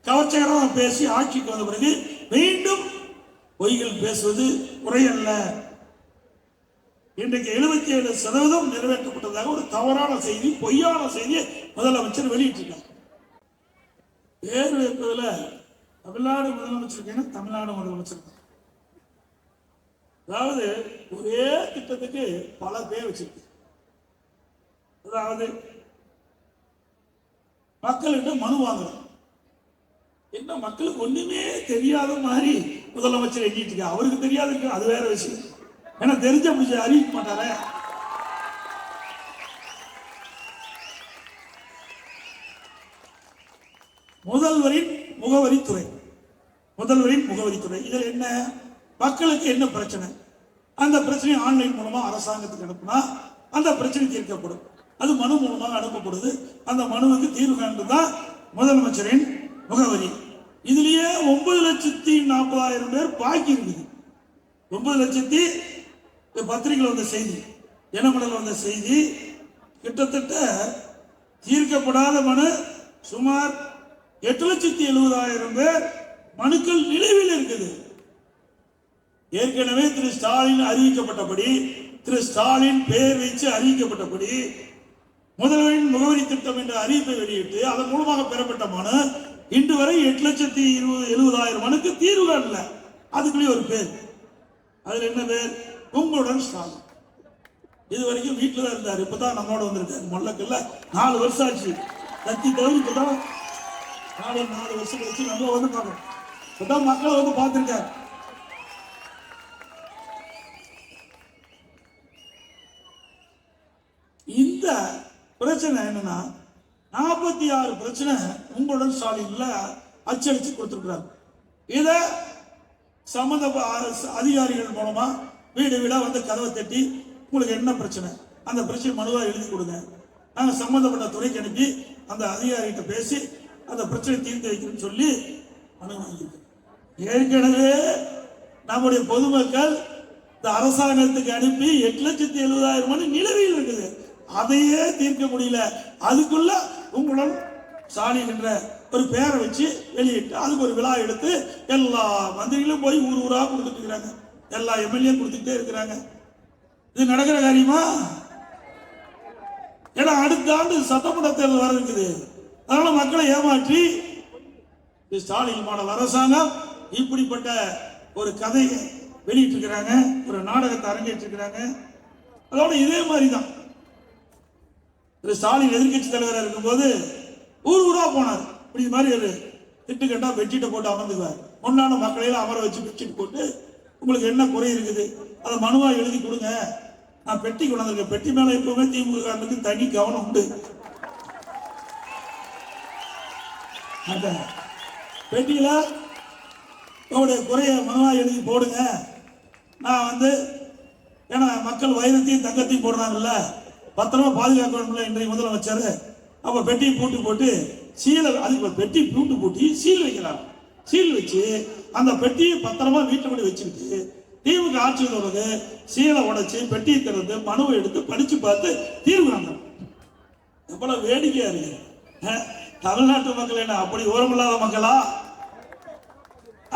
கவர்ச்சிகரமாக பேசி ஆட்சிக்கு வந்த பிறகு மீண்டும் பொய்கள் பேசுவது முறையல்ல. இன்றைக்கு 77% நிறைவேற்றப்பட்டதாக ஒரு தவறான செய்தி, பொய்யான செய்தியை முதலமைச்சர் வெளியிட்டிருக்கார். பேர் வைப்பதில் தமிழ்நாடு முதலமைச்சர், தமிழ்நாடு முதலமைச்சர். அதாவது ஒரே திட்டத்துக்கு பல பேர் வச்சிருக்கு. அதாவது மக்கள்கிட்ட மனு வாங்கணும். என்ன மக்களுக்கு ஒண்ணுமே தெரியாத மாதிரி முதலமைச்சர் எண்ணிட்டு இருக்க. அவருக்கு தெரியாது, அது வேற விஷயம். ஏன்னா தெரிஞ்ச முடிஞ்ச அறிவிக்க மாட்டார. முதல்வரின் முகவரித்துறை, இதில் என்ன மக்களுக்கு என்ன பிரச்சனை? அந்த பிரச்சனை ஆன்லைன் மூலமா அரசாங்கத்துக்கு அனுப்புனா அந்த பிரச்சனை தீர்க்கப்படும். அது மனு மூலமாக அனுப்பப்படுது. அந்த மனுவுக்கு தீர்வு காண்பதுதான் முதலமைச்சரின் முகவரி. இதுலயே 9,40,000 பேர் பாக்கி இருக்குது. 9,00,000 பத்திரிகையில் வந்த செய்தி, தினமலர் வந்த செய்தி, கிட்டத்தட்ட தீர்க்கப்படாத மனு சுமார் 8,70,000 பேர் மனுக்கள் நிலுவையில் இருக்குது. ஏற்கனவே திரு ஸ்டாலின் அறிவிக்கப்பட்டபடி, திரு ஸ்டாலின் பெயர் வைத்து அறிவிக்கப்பட்டபடி முதல்வரின் முகவரி திட்டம் என்ற அறிவிப்பை வெளியிட்டு அதன் மூலமாக பெறப்பட்ட மனு இன்று வரை 8,70,000 மனுக்கு தீர்வு காணல. அதுக்குள்ளே ஒரு பேர், அதுல என்ன பேர்? உங்களுடன் ஸ்டாலின். இது வரைக்கும் வீட்டில் தான் இருந்தார். இப்பதான் நம்மோட வந்திருக்காரு. மொல்லக்கல்ல 4 வருஷம் ஆச்சு. கத்தி தவிர இப்பதான் 4 வருஷம் கழிச்சு நம்ம வந்து பார்க்கணும். இப்பதான் மக்களை வந்து பார்த்திருக்காரு. இந்த பிரச்சனை என்னன்னா 46 பிரச்சனை உங்களுடன் ஸ்டாலின்ல அச்சடிச்சு கொடுத்திருக்கிறார். இத சம்பந்த அதிகாரிகள் மூலமா வீடு வீடா வந்து கதவை தட்டி உங்களுக்கு என்ன பிரச்சனை, அந்த பிரச்சனை மனுவா எழுதி கொடுங்க, நாங்க சம்பந்தப்பட்ட துறைக்கு அனுப்பி அந்த அதிகாரிகிட்ட பேசி அந்த பிரச்சனை தீர்த்து வைக்கணும்னு சொல்லி மனு வாங்கியிருக்கோம். ஏற்கனவே நம்முடைய பொதுமக்கள் இந்த அரசாங்கத்துக்கு அனுப்பி 8,70,000 மனு நிலுவையில் இருக்குது. அதையே தீர்க்க முடியல. அதுக்குள்ள உங்களுடன் ஸ்டாலின் என்ற ஒரு பேரை வச்சு வெளியிட்டு அதுக்கு ஒரு விழா எடுத்து எல்லா மந்திரிகளும் போய் ஊர் ஊரா கொடுத்துட்டு இருக்கிறாங்க. எல்லா எம்எல்ஏ கொடுத்துட்டே இருக்கிறாங்க. இது நடக்கிற காரியமா? ஏன்னா அடுத்த ஆண்டு சட்டமன்ற தேர்தல் வர இருக்குது. அதனால மக்களை ஏமாற்றி ஸ்டாலின் மாடல் அரசாங்கம் இப்படிப்பட்ட ஒரு கதையை வெளியிட்டு இருக்கிறாங்க, ஒரு நாடகத்தை அரங்கேற்று இருக்கிறாங்க. அதோட இதே மாதிரி தான் திரு ஸ்டாலின் எதிர்கட்சி தலைவராக இருக்கும்போது ஊர் ஊரா போனார். இப்படி மாதிரி ஒரு திட்டு கட்டா பெட்ஷீட்டை போட்டு அமர்ந்துக்குவார். ஒன்னான மக்களையெல்லாம் அமர வச்சு பெட்ஷீட் போட்டு உங்களுக்கு என்ன குறை இருக்குது அதை மனுவா எழுதி கொடுங்க, நான் பெட்டி கொண்டாந்துருக்கேன். பெட்டி மேல எப்பவுமே திமுக தனி கவனம் உண்டு. அந்த பெட்டியில உங்களுடைய குறைய மனுவா எழுதி போடுங்க. நான் வந்து ஏன்னா மக்கள் வைரத்தையும் தங்கத்தையும் போடுறாங்கல்ல, பத்திரமா பாதுகாக்க வேண்டும் இன்றைய முதலமைச்சர். அப்ப பெட்டியை பூட்டு போட்டு சீலை, அதுக்கு பெட்டி பூட்டு பூட்டி சீல் வைக்கலாம். சீல் வச்சு அந்த பெட்டியை பத்திரமா வீட்டை போய் வச்சுக்கிட்டு திமுக ஆட்சி வருவது சீலை உடைச்சு பெட்டியை திறந்து மனுவை எடுத்து படிச்சு பார்த்து தீர்வு காணும். எவ்வளவு வேடிக்கையா இருக்கு. தமிழ்நாட்டு மக்கள் என்ன அப்படி ஓரமில்லாத மக்களா?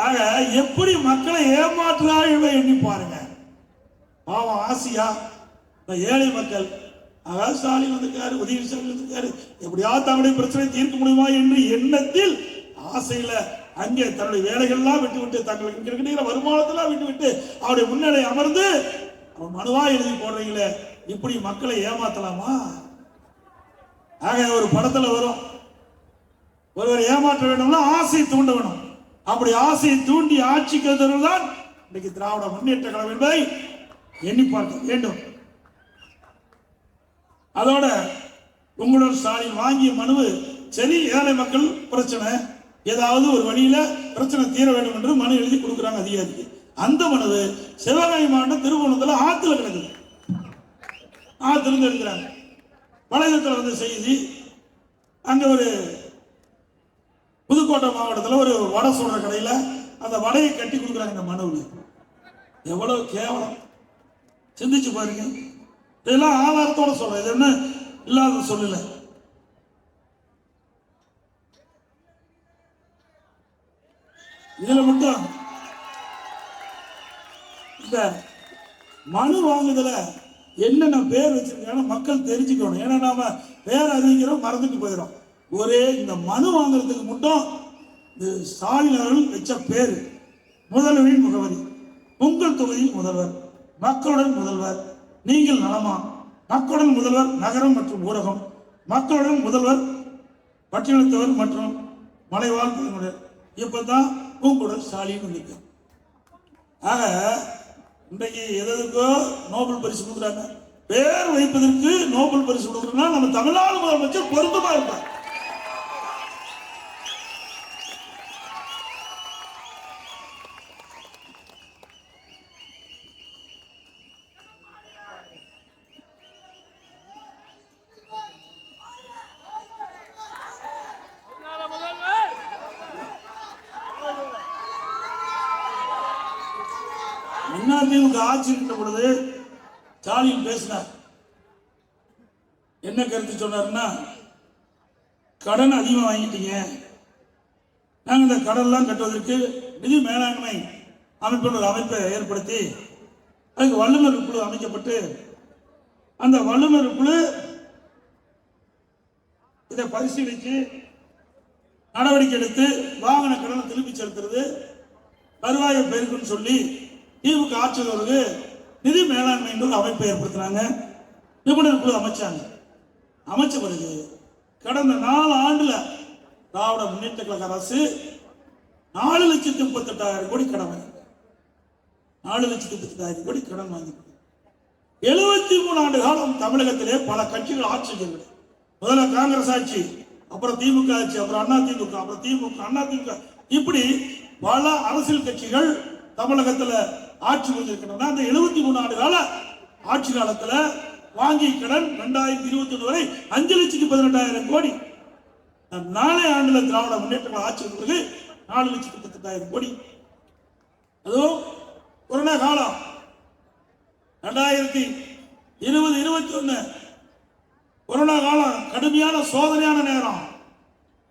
ஆக எப்படி மக்களை ஏமாற்றுறாங்க எண்ணி பாருங்க. பாவம் ஆசியா ஏழை மக்கள் ஸ்டாலின் வந்திருக்காரு, உதயநிதி வந்திருக்காரு, எப்படியாவது தங்களுடைய பிரச்சனை தீர்க்க முடியுமா என்று எண்ணத்தில் ஆசையில அங்கே தன்னுடைய வேலைகள்லாம் விட்டுவிட்டு தங்களுக்கு கிடைக்கிற வருமானத்தெல்லாம் விட்டுவிட்டு அவருடைய முன்னிலை அமர்ந்து அவன் மனுவா எழுதி போடுறீங்களே, இப்படி மக்களை ஏமாத்தலாமா? ஆக ஒரு படத்துல வரும், ஒருவர் ஏமாற்ற வேண்டும்னா ஆசை தூண்ட வேணும். அப்படி ஆசையை தூண்டி ஆட்சிக்கு தான் இன்னைக்கு திராவிட முன்னேற்ற கழகம் என்பதை எண்ணி பார்க்க வேண்டும். அதோட உங்களுடன் ஸ்டாலின் வாங்கிய மனுவு சரி, ஏழை மக்கள் பிரச்சனை ஏதாவது ஒரு வழியில பிரச்சனை தீர வேண்டும் என்று மனு எழுதி கொடுக்குறாங்க அதிகாரிக்கு. அந்த மனுவு சிவகங்கை மாவட்டம் திருவோணத்துல ஆத்துல கிடக்குது. ஆத்திலிருந்து எடுக்கிறாங்க. வலைதளத்தில் வந்த செய்தி, அங்க ஒரு புதுக்கோட்டை மாவட்டத்தில் ஒரு வடை சொல்ற கடையில அந்த வடையை கட்டி கொடுக்குறாங்க. இந்த மனுவில் எவ்வளவு கேவலம் சிந்திச்சு பாருங்க. இதெல்லாம் ஆதாரத்தோட சொல்றேன், இது என்ன இல்லாத சொல்லல. இதுல மட்டும் இந்த மனு வாங்குதல என்னென்ன பேர் வச்சிருக்காங்க மக்கள் தெரிஞ்சுக்கணும். ஏன்னா நாம பேர் அறிவிக்கிறோம், மறந்துட்டு போயிடும். ஒரே இந்த மனு வாங்குறதுக்கு மட்டும் ஸ்டாலின் அவர்கள் வச்ச பேரு: முதல்வரின் முகவரி, உங்கள் தொகுதியில் முதல்வர், மக்களுடன் முதல்வர், நீங்கள் நலமா, மக்களுடன் முதல்வர் நகரம் மற்றும் ஊரகம், மக்களுடன் முதல்வர் பட்டியலித்தவர் மற்றும் மலைவாழ் பகுதியினர். இப்பதான் உங்களுடன் ஸ்டாலின் இருக்கு. ஆக இன்றைக்கு எதற்கோ நோபல் பரிசு கொடுக்குறாங்க. பேர் வைப்பதற்கு நோபல் பரிசு கொடுக்குறோம்னா நம்ம தமிழ்நாடு முதலமைச்சர் பொருத்தமா இருப்பார். அதிமுக ஆட்சி இருக்கின்ற பொழுது ஸ்டாலின் பேசினார். என்ன கருத்து சொன்னார்னா, கடன் அதிகமாக வாங்கிட்டீங்க, நாங்கள் இந்த கடன்லாம் கட்டுவதற்கு நிதி மேலாண்மை அமைப்பு ஒரு அமைப்பை ஏற்படுத்தி அதுக்கு வல்லுநர் குழு அமைக்கப்பட்டு அந்த வல்லுநர் குழு இதை பரிசீலித்து நடவடிக்கை எடுத்து வாகன கடனை திருப்பி செலுத்துறது வருவாயை பெருக்குன்னு சொல்லி திமுக ஆட்சியர்களுக்கு நிதி மேலாண்மை என்ற ஒரு அமைப்பை ஏற்படுத்தினாங்க. நிபுணர் குழு அமைச்சாங்க. அமைச்ச பிறகு கடந்த 4 ஆண்டுல திராவிட முன்னேற்ற கழக அரசு 4,38,000 கோடி கடன் வாங்கி 4,38,000 கோடி கடன் வாங்கி 73 ஆண்டு காலம் தமிழகத்திலே பல கட்சிகள் ஆட்சி செய்யவில்லை. முதல்ல காங்கிரஸ் ஆட்சி, அப்புறம் திமுக ஆட்சி, அப்புறம் அண்ணா திமுக, அப்புறம் திமுக, அண்ணா திமுக, இப்படி பல அரசியல் கட்சிகள் தமிழகத்தில் ஆட்சி புரிஞ்சிருக்கின்றன. அந்த 73 ஆண்டு கால ஆட்சி காலத்தில் வாங்கிய கடன் 2021 வரை 5,18,000 கோடி. 4 ஆண்டுல திராவிட முன்னேற்ற ஆட்சி பிறகு 4,38,000 கோடி. அதுவும் கொரோனா காலம் 2020-21 கொரோனா காலம் கடுமையான சோதனையான நேரம்.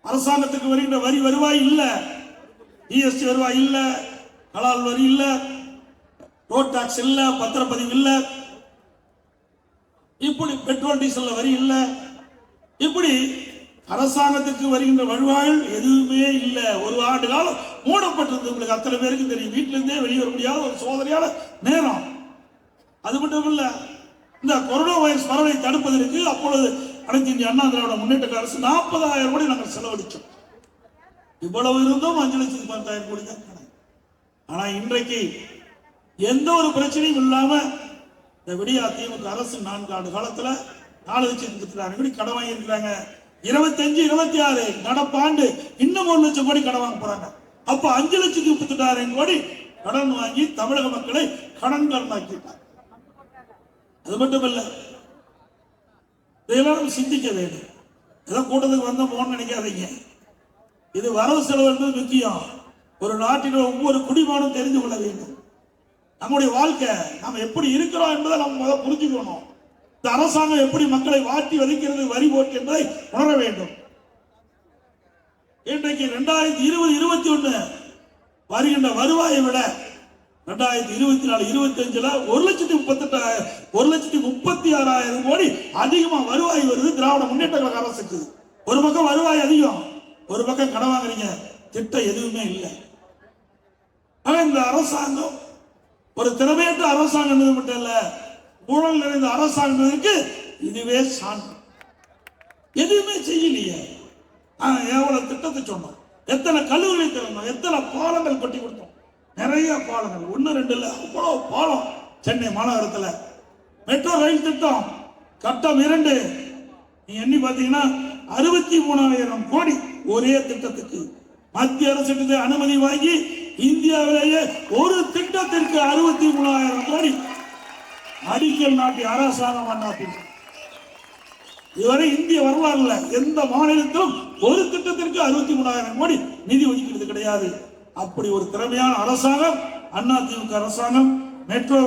அரசாங்கத்துக்கு வருகின்ற வரி வருவாய் இல்ல, ஜிஎஸ்டி வருவாய் இல்ல, கலால் வரி இல்ல, ரோட் டாக்ஸ் இல்ல, பத்திரப்பதிவு இல்ல, இப்படி பெட்ரோல் டீசல் வரி இல்ல, இப்படி அரசாங்கத்துக்கு வருகின்ற வருவாயில் எதுவுமே இல்லை. ஒரு ஆண்டு காலம் மூடப்பட்டிருந்தது. உங்களுக்கு அத்தனை பேருக்கு தெரியும். வீட்டில இருந்தே வெளியே வர முடியாத ஒரு சோதனையான நேரம். அது மட்டும் இல்ல, இந்த கொரோனா வைரஸ் பரவலை தடுப்பதற்கு அப்பொழுது அனைத்து இந்திய அண்ணா திராவிட முன்னேற்ற அரசு 40,000 கோடி நாங்கள் செலவழிச்சோம். இவ்வளவு இருந்தும் 5,10,000 கோடி தான். ஆனா இன்றைக்கு எந்த ஒரு பிரச்சனையும் இல்லாம இந்த விடியா திமுக அரசு 4 ஆண்டு காலத்துல 4,38,000 கோடி கடன் வாங்கி இருக்கிறாங்க. 25-26 நடப்பாண்டு இன்னும் 1 லட்சம் கோடி கடன் வாங்க போறாங்க. அப்ப 5,38,000 கோடி கடன் வாங்கி தமிழக மக்களை கடன்காரனாக்கிட்டாங்க. அது மட்டும் இல்ல, இதெல்லாம் சிந்திக்க வேண்டும். ஏதோ கூட்டத்துக்கு வந்த போன்னு நினைக்காதீங்க. இது வரவு செலவு என்பது முக்கியம். ஒரு நாட்டில் ஒவ்வொரு குடிமகனும் தெரிந்து கொள்ள வேண்டும். நம்முடைய வாழ்க்கை நாம் எப்படி இருக்கிறோம் என்பதை நம்ம முதல் புரிஞ்சுக்கணும். இந்த அரசாங்கம் எப்படி மக்களை வாட்டி வதைக்கிறது, வரி போட்டு என்பதை உணர வேண்டும். இன்றைக்கு 2020-21 வருகின்ற வருவாயை விட 2024-25 1,38,000 கோடி அதிகமா வருவாய் வருது திராவிட முன்னேற்ற கழக அரசுக்கு. ஒரு பக்கம் வருவாய் அதிகம், ஒரு பக்கம் கடன் வாங்குறீங்க, திட்டம் எதுவுமே இல்லை. இந்த அரசாங்கம் ஒரு திறமையற்ற அரசாங்கம் மட்டும் இல்ல, ஊழல் நிறைந்த அரசாங்கத்திற்கு இதுவே சான்று. எதுவுமே செய்யலையே. எவ்வளவு திட்டத்தை சொன்னோம், எத்தனை கல்லூரி திறந்தோம், எத்தனை பாலங்கள் கட்டி கொடுத்தோம். நிறைய பாலங்கள், 1-2 இல்ல, அவ்வளவு பாலம். சென்னை மாநகரத்தில் மெட்ரோ ரயில் திட்டம் கட்டம் 2 நீங்க எண்ணி பாத்தீங்கன்னா 63,000 கோடி ஒரே திட்டத்துக்கு. மத்திய அரசு அனுமதி வாங்கி இந்தியாவிலேயே ஒரு திட்டத்திற்கு 63,000 கோடி அடிக்கல் நாட்டி அரசாங்கம் அண்ணாதிமுக. இதுவரை இந்திய வரலாறுல எந்த மாநிலத்திலும் ஒரு திட்டத்திற்கு 63,000 கோடி நிதி ஒதுக்கிறது கிடையாது. அப்படி ஒரு திறமையான அரசாங்கம் அதிமுக அரசாங்கம். மெட்ரோ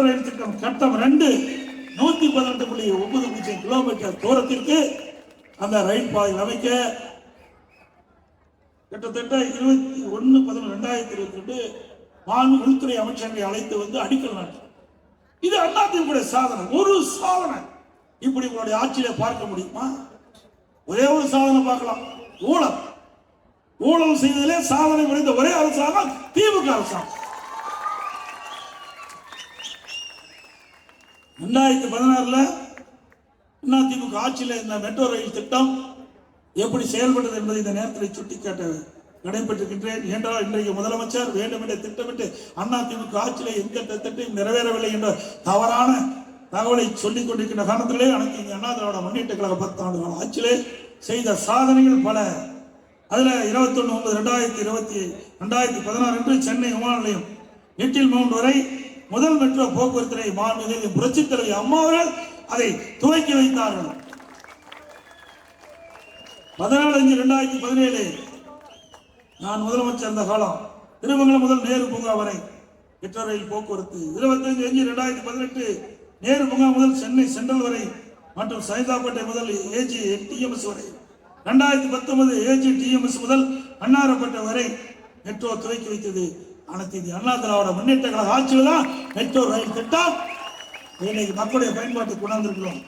ரயில் திட்டம் கட்டம் 2 118.90 கிலோமீட்டர் தூரத்திற்கு அந்த ரயில் பாதை அமைக்க கிட்டத்தட்ட 21/11/2022 மாண்பு உள்துறை அமைச்சர்களை அழைத்து வந்து அடிக்கல் நாட்டு. இது அதிமுக சாதனை, ஒரு சாதனை. இப்படி உங்களுடைய ஆட்சியில பார்க்க முடியுமா? ஒரே ஒரு சாதனை பார்க்கலாம், ஊழல். ஊழல் செய்வதிலே சாதனை புரிந்த ஒரே அரசாங்கம் திமுக அரசாங்கம். 2016 அதிமுக ஆட்சியில் இந்த மெட்ரோ ரயில் திட்டம் எப்படி செயல்பட்டது என்பதை இந்த நேரத்தில் சுட்டிக்காட்ட நடைபெற்றிருக்கின்றேன். என்றால் இன்றைக்கு முதலமைச்சர் வேண்டும் என்ற திட்டமிட்டு அதிமுக ஆட்சியில் எந்த திட்டத்தையும் நிறைவேறவில்லை என்ற தவறான தகவலை சொல்லிக் கொண்டிருக்கின்ற காரணத்திலே அனைத்து இந்திய அண்ணா திராவிட முன்னேற்ற கழக 10 ஆண்டு கால ஆட்சியிலே செய்த சாதனைகள் பல. அதுல 21/9/2016 அன்று சென்னை விமான நிலையம் லிட்டில் மவுண்ட் வரை முதல் மெட்ரோ போக்குவரத்தினை மாண்புமிகு புரட்சித் தலைவி அம்மா அவர்கள் அதை துவக்கி வைத்தார்கள். 14/5/2017 நான் முதலமைச்சர் இருந்த காலம் திருமங்கலம் முதல் நேரு பூங்கா வரை மெட்ரோ ரயில் போக்குவரத்து 25/5/2018 நேரு முகாம் முதல் சென்னை சென்ட்ரல் வரை மற்றும் சைதாப்பேட்டை முதல் ஏஜி டிஎம்எஸ் வரை, 2019 ஏஜி டிஎம்எஸ் முதல் அன்னாரப்பேட்டை வரை மெட்ரோ துவக்கி வைத்தது அனைத்து இந்திய அண்ணா திராவிட முன்னேற்ற கழக ஆட்சியில் தான் மெட்ரோ ரயில் திட்டம் இன்னைக்கு மக்களுடைய பயன்பாட்டுக்கு கொண்டாந்துருக்கிறோம்.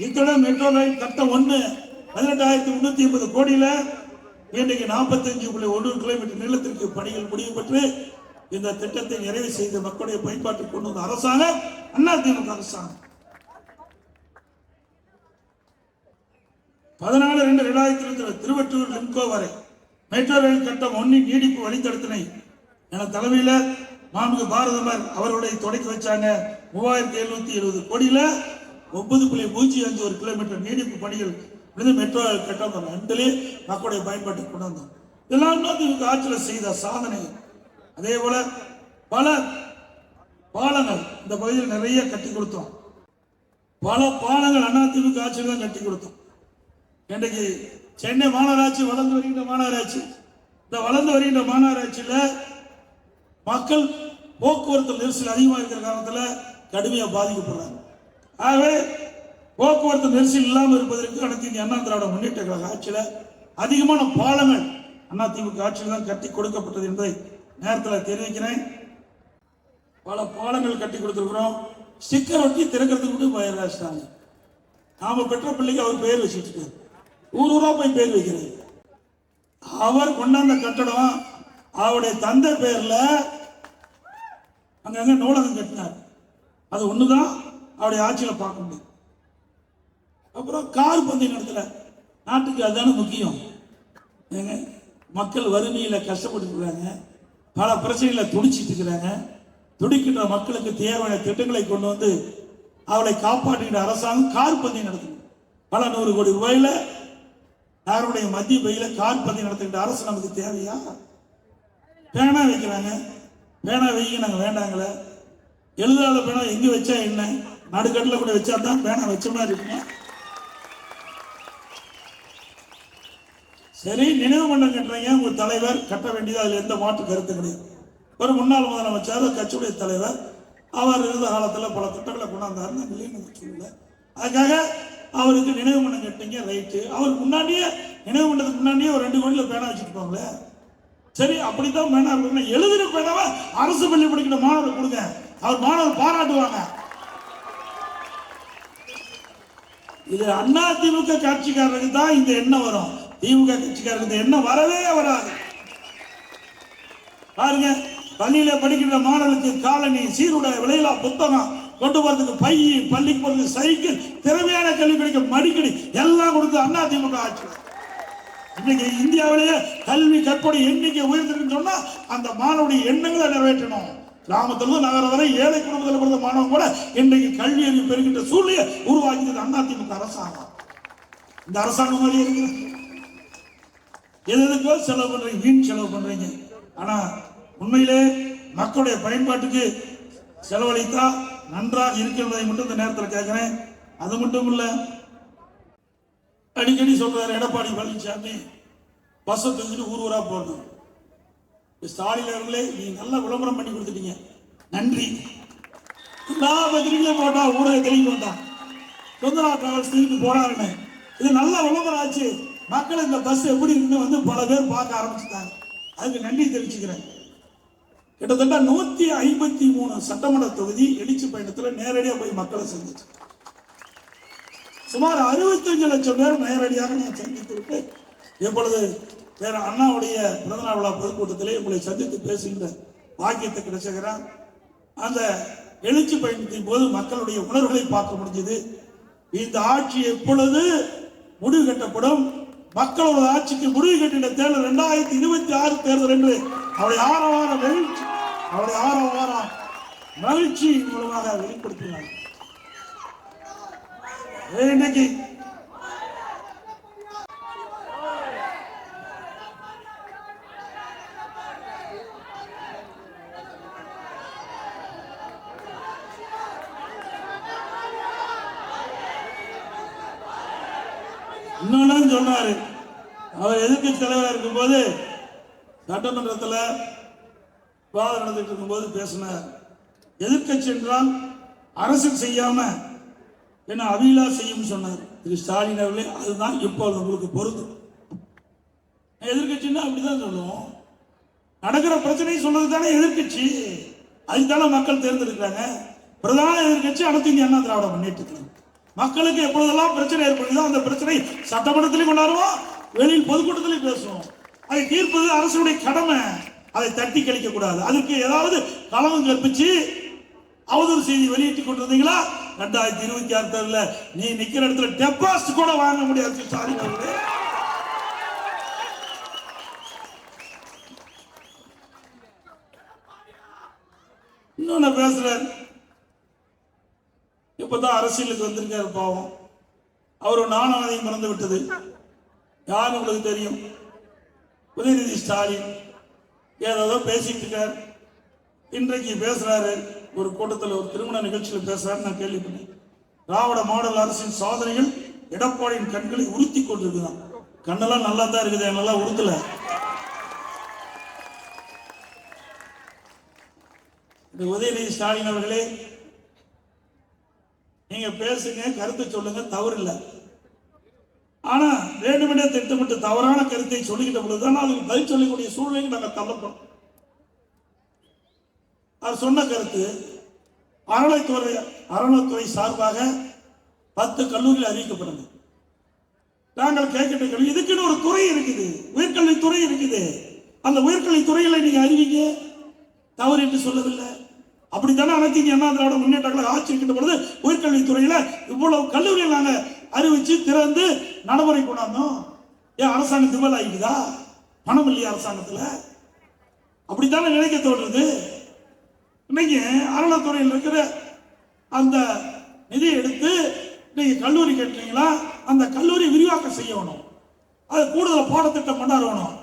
இத்துடன் மெட்ரோ ரயில் திட்டம் 1 18,380 கோடியில இன்றைக்கு 45.1 கிலோமீட்டர் நீளத்திற்கு பணிகள் முடிவு பெற்று இந்த திட்டத்தை நிறைவு செய்து மக்களுடைய பயன்பாட்டுக்கு கொண்டு வந்த அரசாங்கம் அதிமுக அரசாங்கம். 14/2/2020 திருவற்றூர் லிம்கோ வரை மெட்ரோ ரயில் கட்டம் 1 நீடிப்பு வழித்தடத்தினை என தலைமையில மாண்புமிகு பாரதமர் அவர்களுடைய தொடக்கி வச்சாங்க. 3,770 கோடியில 9.05 கிலோமீட்டர் நீடிப்பு பணிகள் மெட்ரோ ரயில் கட்டம் 2 மக்களுடைய பயன்பாட்டுக்கு கொண்டு வந்தோம். இதெல்லாம் அதிமுக ஆட்சியில் செய்த சாதனை. அதே போல பல பாலங்கள் இந்த பகுதியில் நிறைய கட்டி கொடுத்தோம். பல பாலங்கள் அதிமுக ஆட்சியில் தான் கட்டி கொடுத்தோம். இன்றைக்கு சென்னை மாநகராட்சி வளர்ந்து வருகின்ற மாநகராட்சி. இந்த வளர்ந்து வருகின்ற மாநகராட்சியில் மக்கள் போக்குவரத்து நெரிசல் அதிகமாக இருக்கிற காரணத்தில் கடுமையாக பாதிக்கப்படுறாங்க. ஆகவே போக்குவரத்து நெரிசல் இல்லாமல் இருப்பதற்கு அனைத்து இந்திய அண்ணா திராவிட முன்னேற்ற கழக ஆட்சியில் அதிகமான பாலங்கள் அதிமுக ஆட்சியில் தான் கட்டி கொடுக்கப்பட்டது என்பதை நேரத்தில் தெரிவிக்கிறேன். பல பாலங்கள் கட்டி கொடுத்துருக்கிறோம். ஸ்டிக்கர் ஒட்டி திறக்கிறதுக்கு கூட பயராசிட்டாங்க. நாம பெற்ற பிள்ளைக்கு அவர் பெயர் வச்சுட்டு ஊரூரா போய் பேர் வைக்கிறது. அவர் கொண்டாந்த கட்டடம் அவருடைய தந்தை பெயர்ல அங்கங்க நூலகம் கட்டினார். அது ஒண்ணுதான் அவருடைய ஆட்சியில் பார்க்க முடியும். அப்புறம் கார் பந்தயம் நடத்தல. நாட்டுக்கு அதுதானே முக்கியம். மக்கள் வறுமையில கஷ்டப்பட்டு பல பிரச்சனைகளை துடிச்சிட்டு இருக்கிறாங்க. துடிக்கின்ற மக்களுக்கு தேவையான திட்டங்களை கொண்டு வந்து அவளை காப்பாற்றுகின்ற அரசாங்கம் கார் பந்தயம் நடத்தணும். பல 100 கோடி ரூபாயில யாருடைய மத்திய பையில கார் பந்தயம் நடத்துகின்ற அரசு நமக்கு தேவையா? பேனா வைக்கிறாங்க. பேனா வைக்க நாங்க வேண்டாங்களே. எழுதாத பேனா எங்க வச்சா என்ன? நடுக்கட்டில் கூட வச்சா தான் பேனா வச்ச மாதிரி இருக்குமா? சரி, நினைவு மன்றம் கட்டுறீங்க. உங்க தலைவர் கட்ட வேண்டியது, அதுல எந்த மாற்று கருத்து கிடையாது. ஒரு முன்னாள் முதலமைச்சர் கட்சியுடைய தலைவர் அவர் இருந்த காலத்தில் பல திட்டங்களை கொண்டாந்தார். சொல்லல, அதுக்காக அவருக்கு நினைவு மன்றம் கட்டிங்க, ரைட்டு. அவருக்கு முன்னாடியே நினைவு மன்றத்துக்கு முன்னாடியே ஒரு 2 கோடியில் பேனா வச்சுருப்பாங்களே. சரி, அப்படித்தான் பேனா இருக்கணும். எழுதின பேனாவை அரசு பள்ளி படிக்கிற மாணவர் கொடுங்க. அவர் மாணவர் பாராட்டுவாங்க. இது அதிமுக கட்சிக்காரருக்கு தான் இந்த எண்ணம் வரும். திமுக கட்சிக்காரருக்கு இந்த எண்ணம் வரவே வராது. பாருங்க, பள்ளியில படிக்கின்ற மாணவர்களுக்கு காலனி, சீருடை, விலையில்லா புத்தகம், கொண்டு போறதுக்கு பை, பள்ளிக்கு போறதுக்கு சைக்கிள், திறமையான கல்வி கிடைக்க மடிக்கடி எல்லாம் கொடுத்து அதிமுக ஆட்சி. இன்னைக்கு இந்தியாவிலேயே கல்வி கற்பனை எண்ணிக்கை உயர்ந்திருக்குன்னு சொன்னா அந்த மாணவனுடைய எண்ணங்களை நிறைவேற்றணும். கிராமத்திலிருந்து நகரம் வரை ஏழை குடும்பத்தில் பிறந்த மாணவன் கூட இன்றைக்கு கல்வி அறிவு பெறுகின்ற சூழ்நிலையை உருவாக்கியது அதிமுக அரசாங்கம். இந்த அரசாங்கம் மாதிரி இருக்கு. எதுக்கோ செலவு பண்றீங்க, வீண் செலவு பண்றீங்க. ஆனா உண்மையிலே மக்களுடைய பயன்பாட்டுக்கு செலவழித்தா நன்றாக இருக்கிறதை மட்டும் இந்த நேரத்தில் கேட்கிறேன். அது மட்டும் இல்ல, அடிக்கடி சொல்றாரு எடப்பாடி பழனிசாமி பஸ் தூக்கிட்டு ஊர் ஊரா போடணும். ஸ்டாலின் அவர்களே, நீங்க நல்லா விளம்பரம் பண்ணி கொடுத்துட்டீங்க, நன்றி. எல்லா பத்திரிகையும் போட்டா ஊடக தெளிவு வந்தான் சுந்தரா டிராவல்ஸ் தூக்கிட்டு போறாருன்னு. இது நல்ல விளம்பரம் ஆச்சு. மக்கள் இந்த பஸ் எப்படி இருக்குன்னு வந்து பல பேர் பார்க்க ஆரம்பிச்சுட்டாங்க. அதுக்கு நன்றி தெரிவிச்சுக்கிறேன். கிட்டத்தட்ட 153 சட்டமன்ற தொகுதி எழுச்சி பயணத்தில் நேரடியாக போய் மக்களை சந்திச்சு சுமார் 65 லட்சம் பேர் நேரடியாக நான் சந்தித்து விட்டு எப்பொழுது வேற அண்ணாவுடைய பிறந்தநாள் விழா பொதுக்கூட்டத்திலே உங்களை சந்தித்து பேசுகின்ற பாக்கியத்தை கிடைச்சுகிறார். அந்த எழுச்சி பயணத்தின் போது மக்களுடைய உணர்வுகளை பார்க்க முடிஞ்சது. இந்த ஆட்சி எப்பொழுது முடிவு கட்டப்படும், மக்களோட ஆட்சிக்கு முடிவு கட்டின தேர்தல் 2026 தேர்தல் என்று அவருடைய ஆரவார மகிழ்ச்சி மூலமாக வெளிப்படுத்தினார். இன்னைக்கு இன்னொன்னு சொன்னாரு. அவர் எதிர்க்கட்சி தலைவராக இருக்கும் போது சட்டமன்றத்தில் விவாதம் நடந்துட்டு இருக்கும்போது பேசினார். எதிர்கட்சி என்றால் அரசியல் செய்யாம என்ன அவிலா செய்யும் சொன்னார் திரு ஸ்டாலின் அவர்களே. அதுதான் இப்போ உங்களுக்கு பொருந்தும். எதிர்கட்சின்னா அப்படிதான் சொல்லுவோம். நடக்கிற பிரச்சனை சொல்றது தானே எதிர்கட்சி. அதுதானே மக்கள் தேர்ந்தெடுக்கிறாங்க. பிரதான எதிர்கட்சி அனைத்து இந்திய அண்ணா திராவிட முன்னேற்றத்தில் மக்களுக்கு எப்பொழுதெல்லாம் பிரச்சனை ஏற்படுதோ அந்த பிரச்சனை சட்டமன்றத்திலையும் கொண்டாடுவோம், வெளியில் பொதுக்கூட்டத்திலையும் பேசுவோம். அதை தீர்ப்பது அரசுடைய கடமை. அதை தட்டி கழிக்க கூடாது. அதுக்கு ஏதாவது களவும் கற்பிச்சு அவதூறு செய்தி வெளியிட்டுக் கொண்டிருந்தீங்களா 2026 தேர்தலில் நீ நிக்கிற இடத்துல டெபாசிட் கூட வாங்க முடியாது ஸ்டாலின் அவர்களே. இன்னொன்னு பேசுறாரு. இப்பதான் அரசியலுக்கு வந்திருக்காரு பாவம். அவரு நாணயம் மறந்து விட்டது. யார் உங்களுக்கு தெரியும்? உதயநிதி ஸ்டாலின் ஏதோ பேசிட்டு இருக்கார். இன்றைக்கு பேசுறாரு ஒரு கூட்டத்தில், ஒரு திருமண நிகழ்ச்சியில் பேசுறாரு. நான் கேள்விப்பட்டேன். திராவிட மாடல் அரசின் சாதனைகள் எடப்பாடியின் கண்களை உறுத்தி கொண்டிருக்குதான். கண்ணெல்லாம் நல்லா தான் இருக்குது, நல்லா உறுத்தல. உதயநிதி ஸ்டாலின் அவர்களே, நீங்க பேசுங்க, கருத்தை சொல்லுங்க, தவறு இல்லை. ஆனா வேண்டுமென்றே திட்டமிட்டு தவறான கருத்தை சொல்லிக்கிட்ட பொழுதுதான் அதுக்கு பதில் சொல்லக்கூடிய சூழ்நிலைக்கு நாங்கள் தள்ளப்படும். அவர் சொன்ன கருத்து அறநிலைத்துறை சார்பாக 10 கல்லூரிகள் அறிவிக்கப்படுது. நாங்கள் கேட்கின்ற கேள்வி, இதுக்குன்னு ஒரு துறை இருக்குது, உயர்கல்வித்துறை இருக்குது. அந்த உயர்கல்வித்துறையில நீங்க அறிவிங்க, தவறு என்று சொல்லவில்லை. அப்படித்தானே அனைத்து இந்திய அண்ணா திராவிட முன்னேற்ற கழகம் ஆட்சி இருக்கின்ற பொழுது உயர்கல்வித்துறையில இவ்வளவு கல்லூரிகள் நாங்க அறிவிச்சு திறந்து நடைமுறை கொண்டாந்தோம். ஏன் அரசாங்கம் திவால் ஆகிக்குதா? பணம் இல்லையா அரசாங்கத்துல? அப்படித்தானே நினைக்க தோன்றுது. இன்னைக்கு அறநிலைத்துறையில் இருக்கிற அந்த நிதியை எடுத்து நீங்க கல்லூரி கேட்டீங்களா, அந்த கல்லூரி விரிவாக்கம் செய்யணும், அது கூடுதல் பாடத்திட்டம் கொண்டாடணும்,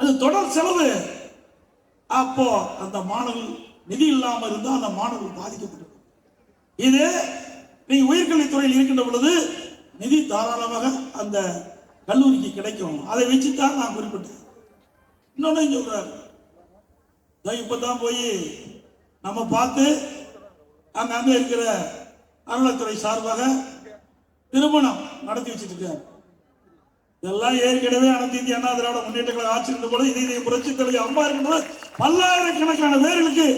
அது தொடர் செலவு. அப்போ அந்த மாணவர்கள் நிதி இல்லாம இருந்தா அந்த மாணவர்கள் பாதிக்கப்பட்டு, இது நீங்க உயர்கல்வித்துறையில் இருக்கின்ற பொழுது நிதி தாராளமாக அந்த கல்லூரிக்கு கிடைக்கும். அதை வச்சுதான் நான் குறிப்பிட்டேன். இன்னொன்னு சொல்றாரு, இப்பதான் போய் நம்ம பார்த்து அங்க இருக்கிற அறநிலைத்துறை சார்பாக திருமணம் நடத்தி வச்சிட்டு இருக்காரு. இதெல்லாம் ஏற்கனவே அனைத்து இந்திய அண்ணா திராவிட முன்னேற்ற கழகம் ஆட்சி இருந்த போது இதை புரட்சி தலைவர் அம்மா இருக்கின்ற பல்லாயிரக்கணக்கான பேர்களுக்கு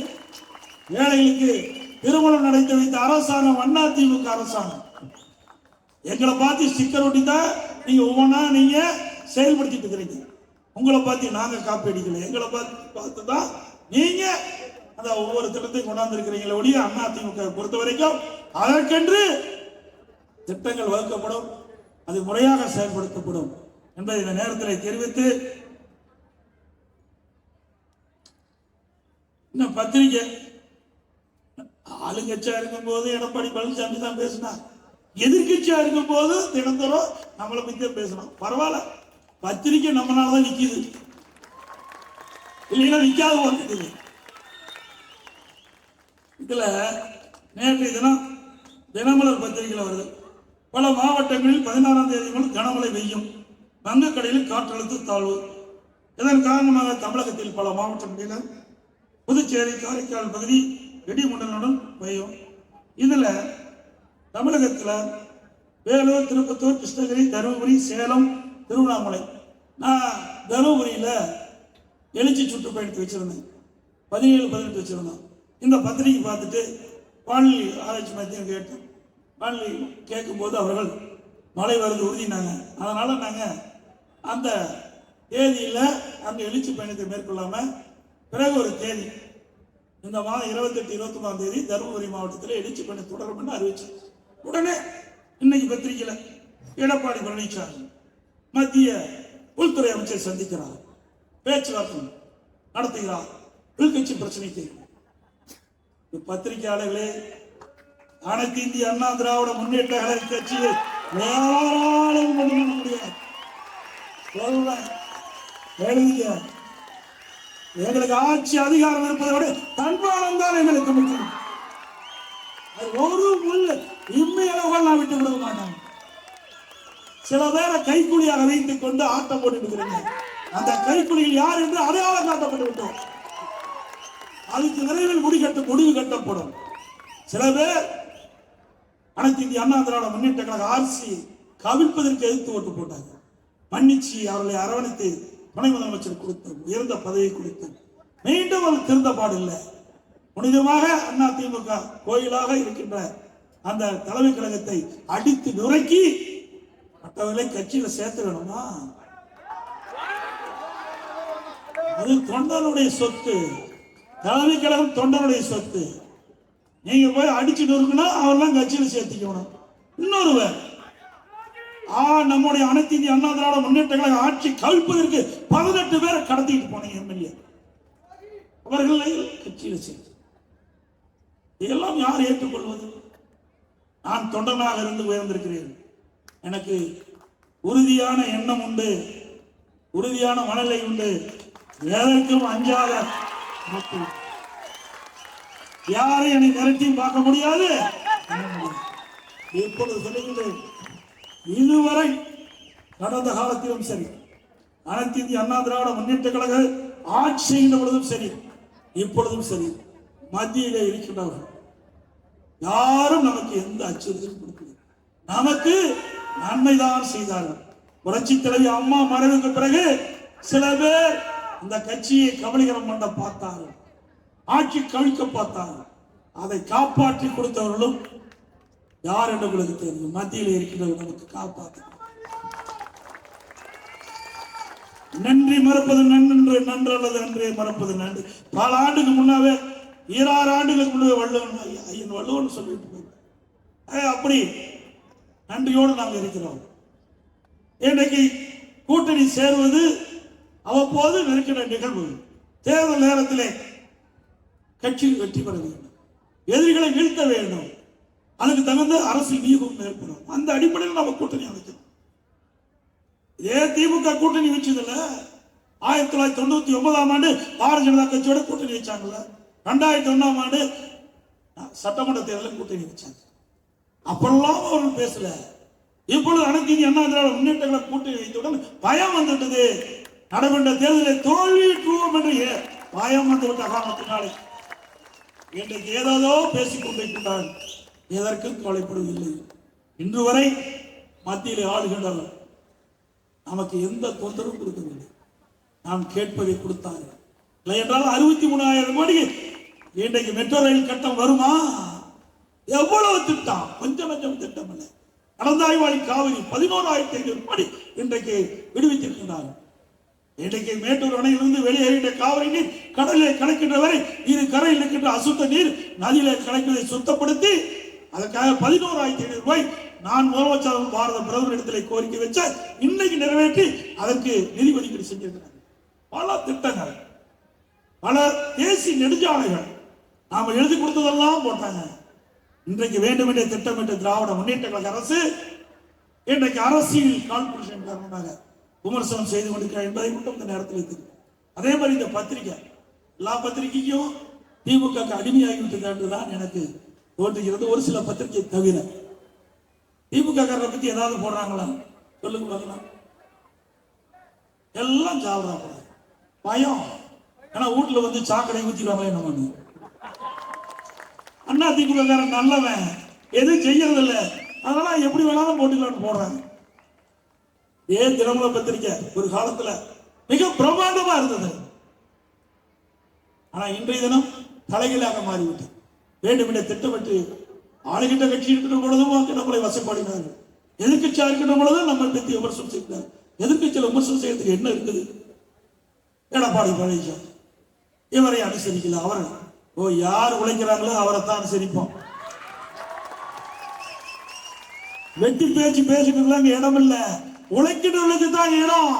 ஏழைகளுக்கு திருமணம் நடத்தி வைத்த அரசாங்கம் அதிமுக அரசாங்கம். எங்களை பார்த்து ஸ்டிக்கர் ஒட்டி தான் நீங்க ஒவ்வொன்றா நீங்க செயல்படுத்திட்டு இருக்கிறீங்க. உங்களை பார்த்து நாங்க காப்பி அடிக்கல, எங்களை பார்த்து தான் நீங்க அந்த ஒவ்வொரு திட்டத்தையும் கொண்டாந்து இருக்கிறீங்களே ஒழிய அதிமுக பொறுத்த வரைக்கும் அதற்கென்று திட்டங்கள் வகுக்கப்படும், அது முறையாக செயல்படுத்தப்படும் என்பதை இந்த நேரத்தில் தெரிவித்து, இன்னும் பத்திரிகை ஆளுங்கட்சியா இருக்கும் போது எடப்பாடி பழனிசாமி தான் பேசினா, எதிர்கட்சியா இருக்கும் போது தினந்தோறும் நம்மளை பத்தி பேசணும். பரவாயில்ல, பத்திரிகை நம்மளாலதான் நிக்குது, இல்லைன்னா நிக்காத வந்துக்குது. இதுல நேற்றைய தினம் தினமலர் பத்திரிகையில் வருது, பல மாவட்டங்களில் 16ஆம் தேதி முதல் கனமழை பெய்யும், வங்கக்கடலில் காற்றழுத்த தாழ்வு. இதன் காரணமாக தமிழகத்தில் பல மாவட்டங்களில் புதுச்சேரி காரைக்கால் பகுதி இடிமுடனுடன் பெய்யும். இதுல தமிழகத்தில் வேலூர், திருப்பத்தூர், கிருஷ்ணகிரி, தருமபுரி, சேலம், திருவண்ணாமலை. நான் தருமபுரியில எழுச்சி சுற்றுப்பயணத்தை வச்சிருந்தேன், 17-18 வச்சிருந்தோம். இந்த பத்திரிகை பார்த்துட்டு வானிலை ஆராய்ச்சி மையம் கேட்டோம். வானிலை கேட்கும்போது அவர்கள் மழை வருது உறுதினாங்க. அதனால நாங்க அந்த தேதியில அந்த எழுச்சி பயணத்தை மேற்கொள்ளாம பிறகு ஒரு தேதி இந்த மாதம் 28-29ஆம் தேதி தருமபுரி மாவட்டத்தில் எழுச்சி பயணம் தொடரும் என்று அறிவிச்சோம். உடனே இன்னைக்கு பத்திரிகையில எடப்பாடி பழனிசாமி மத்திய உள்துறை அமைச்சர் சந்திக்கிறார், பேச்சுவார்த்தை நடத்துகிறார், உள்கட்சி பிரச்சனைக்கு. பத்திரிகையாளர்களே, அனைத்து இந்திய அண்ணா திராவிட முன்னேற்ற கழக கட்சியை யாராலும் பண்ண முடியாது. எங்களுக்கு ஆட்சி அதிகாரம் இருப்பதை விட தன்மானம் தான் எங்களுக்கு முக்கியம். ஒரு முள் இம்மையளவுகள் நான் விட்டு விட மாட்டாங்க. சில பேரை கைக்குலியாக வைத்துக் கொண்டு ஆட்டம் போட்டு இருக்கிறீங்க. அந்த கைக்குலியில் யார் என்று அடையாளம் காட்டப்பட்டு விட்டோம். அதுக்கு விரைவில் முடிவு கட்டப்படும். சில பேர் அனைத்து இந்திய அண்ணா திராவிட முன்னேற்ற கழக ஆட்சி கவிழ்ப்பதற்கு எதிர்த்து ஓட்டு போட்டாங்க. மன்னிச்சு அவர்களை அரவணைத்து துணை முதலமைச்சர் கொடுத்தோம், உயர்ந்த பதவியை கொடுத்தோம். மீண்டும் அவர் திருந்த பாடில்லை. புனிதமாக அண்ணா திமுக கோயிலாக இருக்கின்ற அந்த தலைமை கழகத்தை அடித்து நுரைக்கி மற்றவர்களை கட்சியில சேர்த்து வேணுமா? அது தொண்டனுடைய சொத்து. தலைமை கழகம் தொண்டனுடைய சொத்து. நீங்க போய் அடிச்சு நொறுக்குனா அவரெல்லாம் கட்சியில சேர்த்துக்கணும். இன்னொருவர் நம்முடைய அனைத்து இந்திய அண்ணா திராவிட முன்னேற்ற கழக ஆட்சி கவிழ்ப்பதற்கு 18 பேரை கடத்திட்டு போனீங்க எம்எல்ஏ. அவர்களை கட்சியில சேர்த்து இதெல்லாம் யார் ஏற்றுக்கொள்வது? நான் தொண்டனாக இருந்து உயர்ந்திருக்கிறேன். எனக்கு உறுதியான எண்ணம் உண்டு, உறுதியான மனநிலை உண்டு. எதற்கும் அஞ்சாத மக்கள். யாரையும் என்னை மிரட்டியும் பார்க்க முடியாது. இப்பொழுது சொல்லுகின்றேன், இதுவரை கடந்த காலத்திலும் சரி, அனைத்து இந்திய அண்ணா திராவிட முன்னேற்ற கழக ஆட்சி செய்கின்ற பொழுதும் சரி, இப்பொழுதும் சரி, மத்தியிலே இருக்கின்றவர்கள் யாரும் நமக்கு எந்த அச்சுறுத்தலும் கொடுக்கல. நமக்கு நன்மைதான் செய்தார்கள். புரட்சி தலைவி அம்மா மறைவுக்கு பிறகு சில பேர் இந்த கட்சியை கபலீகரம் பண்ண பார்த்தார்கள், ஆட்சி கவிழ்க்க பார்த்தார்கள். அதை காப்பாற்றி கொடுத்தவர்களும் யார் என்று உங்களுக்கு தெரியும். மத்தியில் இருக்கிறவர்கள் நமக்கு காப்பாற்ற. நன்றி மறப்பது நன்று, நன்று அல்லது நன்றே மறப்பது நன்று. பல ஆண்டுக்கு முன்னாவே 26 ஆண்டுகளுக்கு முன்னாவே வள்ளுவன் சொல்லிட்டு போய் அப்படி நன்றியோடு நாங்கள் இருக்கிறோம். இன்றைக்கு கூட்டணி சேருவது அவ்வப்போது நெருக்கிற நிகழ்வு. தேர்தல் நேரத்திலே கட்சியில் வெற்றி பெற வேண்டும், எதிரிகளை வீழ்த்த வேண்டும், அதுக்கு தகுந்த அரசியல் வியூகம் ஏற்படும். அந்த அடிப்படையில் நம்ம கூட்டணி அமைக்கிறோம். இதே திமுக கூட்டணி வச்சதில்ல. 1999ஆம் ஆண்டு பாரதிய ஜனதா கட்சியோட கூட்டணி வச்சாங்கல்ல. 2001ஆம் ஆண்டு சட்டமன்ற தேர்தலில் கூட்டணி வச்சாங்க. அப்பெல்லாம் அவர்கள் பேசல. இப்பொழுது அனைத்து இந்திய அண்ணா திராவிட முன்னேற்ற கழக கூட்டணி வைத்தவுடன் பயம் வந்துவிட்டது. நடைபெற்ற தேர்தலில் தோல்வியுற்றுவோம் என்று பயம் வந்துவிட்ட காரணத்தினாலே இன்றைக்கு ஏதோ பேசிக் கொண்டிருக்கின்றார். எதற்கும் கவலைப்படுவதில்லை. இன்று வரை மத்தியில் ஆளுகின்றனர் நமக்கு எந்த தொந்தரவும் கொடுக்கவில்லை. நாம் கேட்பதை கொடுத்தார்கள். இல்லை என்றால் 63,000 கோடி இன்றைக்கு மெட்ரோ ரயில் கட்டம் வருமா? எவ்வளவு திட்டம், கொஞ்சம் கொஞ்சம் திட்டம் இல்லை. கடந்தாய்வாளி காவிரி 11,500 கோடி இன்றைக்கு விடுவித்திருக்கின்றார்கள். இன்றைக்கு மேட்டூர் அணையிலிருந்து வெளியேறிய காவிரி நீர் கடலில் கலக்கின்ற வரை இரு கரையில் இருக்கின்ற அசுத்த நீர் நதியில கலக்கிறதை சுத்தப்படுத்தி அதற்காக 11,500 ரூபாய் நான் முதலமைச்சர் பாரத பிரதமர் இடத்திலே கோரிக்கை வச்ச இன்னைக்கு நிறைவேற்றி அதற்கு நிதி ஒதுக்கீடு செஞ்சிருக்கிறார். பல திட்டங்கள், பல தேசிய நெடுஞ்சாலைகள் நாம எழுதி கொடுத்ததெல்லாம் போட்டாங்க. இன்றைக்கு வேண்டும் என்ற திட்டமிட்ட திராவிட முன்னேற்ற கழக அரசு இன்றைக்கு அரசியல் கால்குலேஷன் காரணமாக விமர்சனம் செய்து கொண்டிருக்கிறார் என்பதை மட்டும் இந்த நேரத்தில் வைத்திருக்கிறேன். அதே மாதிரி இந்த பத்திரிகை, எல்லா பத்திரிகைக்கும் திமுக அடிமையாகிவிட்டது என்றுதான் எனக்கு தோன்றுகிறது. ஒரு சில பத்திரிகை தவிர திமுக பத்தி ஏதாவது போடுறாங்களா சொல்லுங்க பார்க்கலாம். எல்லாம் சாப்பிட பயம். ஏன்னா வீட்டுல வந்து சாக்கடை ஊத்திடுவாங்களே நம்ம. அண்ணா திமுக நல்லவன், எதுவும் செய்யறது இல்லை, அதனால எப்படி வேணாலும் போட்டுக்கலாம்னு போடுறாங்க. ஏன் தினமல பத்திரிக்கை ஒரு காலத்துல மிக பிரமாண்டமா இருந்தது. ஆனா இன்றைய தினம் தலைகளாக மாறிவிட்டு வேண்டுமென்ற திட்டமிட்டு ஆளுகின்ற கட்சி இருக்கிற பொழுதும் நம்மளை வசப்பாடினார்கள். எதிர்கட்சியா இருக்கின்ற பொழுதும் நம்ம பற்றி விமர்சனம் செய்கிறார். எதிர்கட்சியில் விமர்சனம் செய்யறதுக்கு என்ன இருக்குது? எடப்பாடி பழனிசாமி இவரை அனுசரிக்கல. அவரை யார் உழைக்கிறாங்களோ அவரை தான் அனுசரிப்போம். வெட்டி பேச்சு பேசிட்டு இடம் இல்ல, உழைக்கிறவர்களுக்கு தான் இடம்.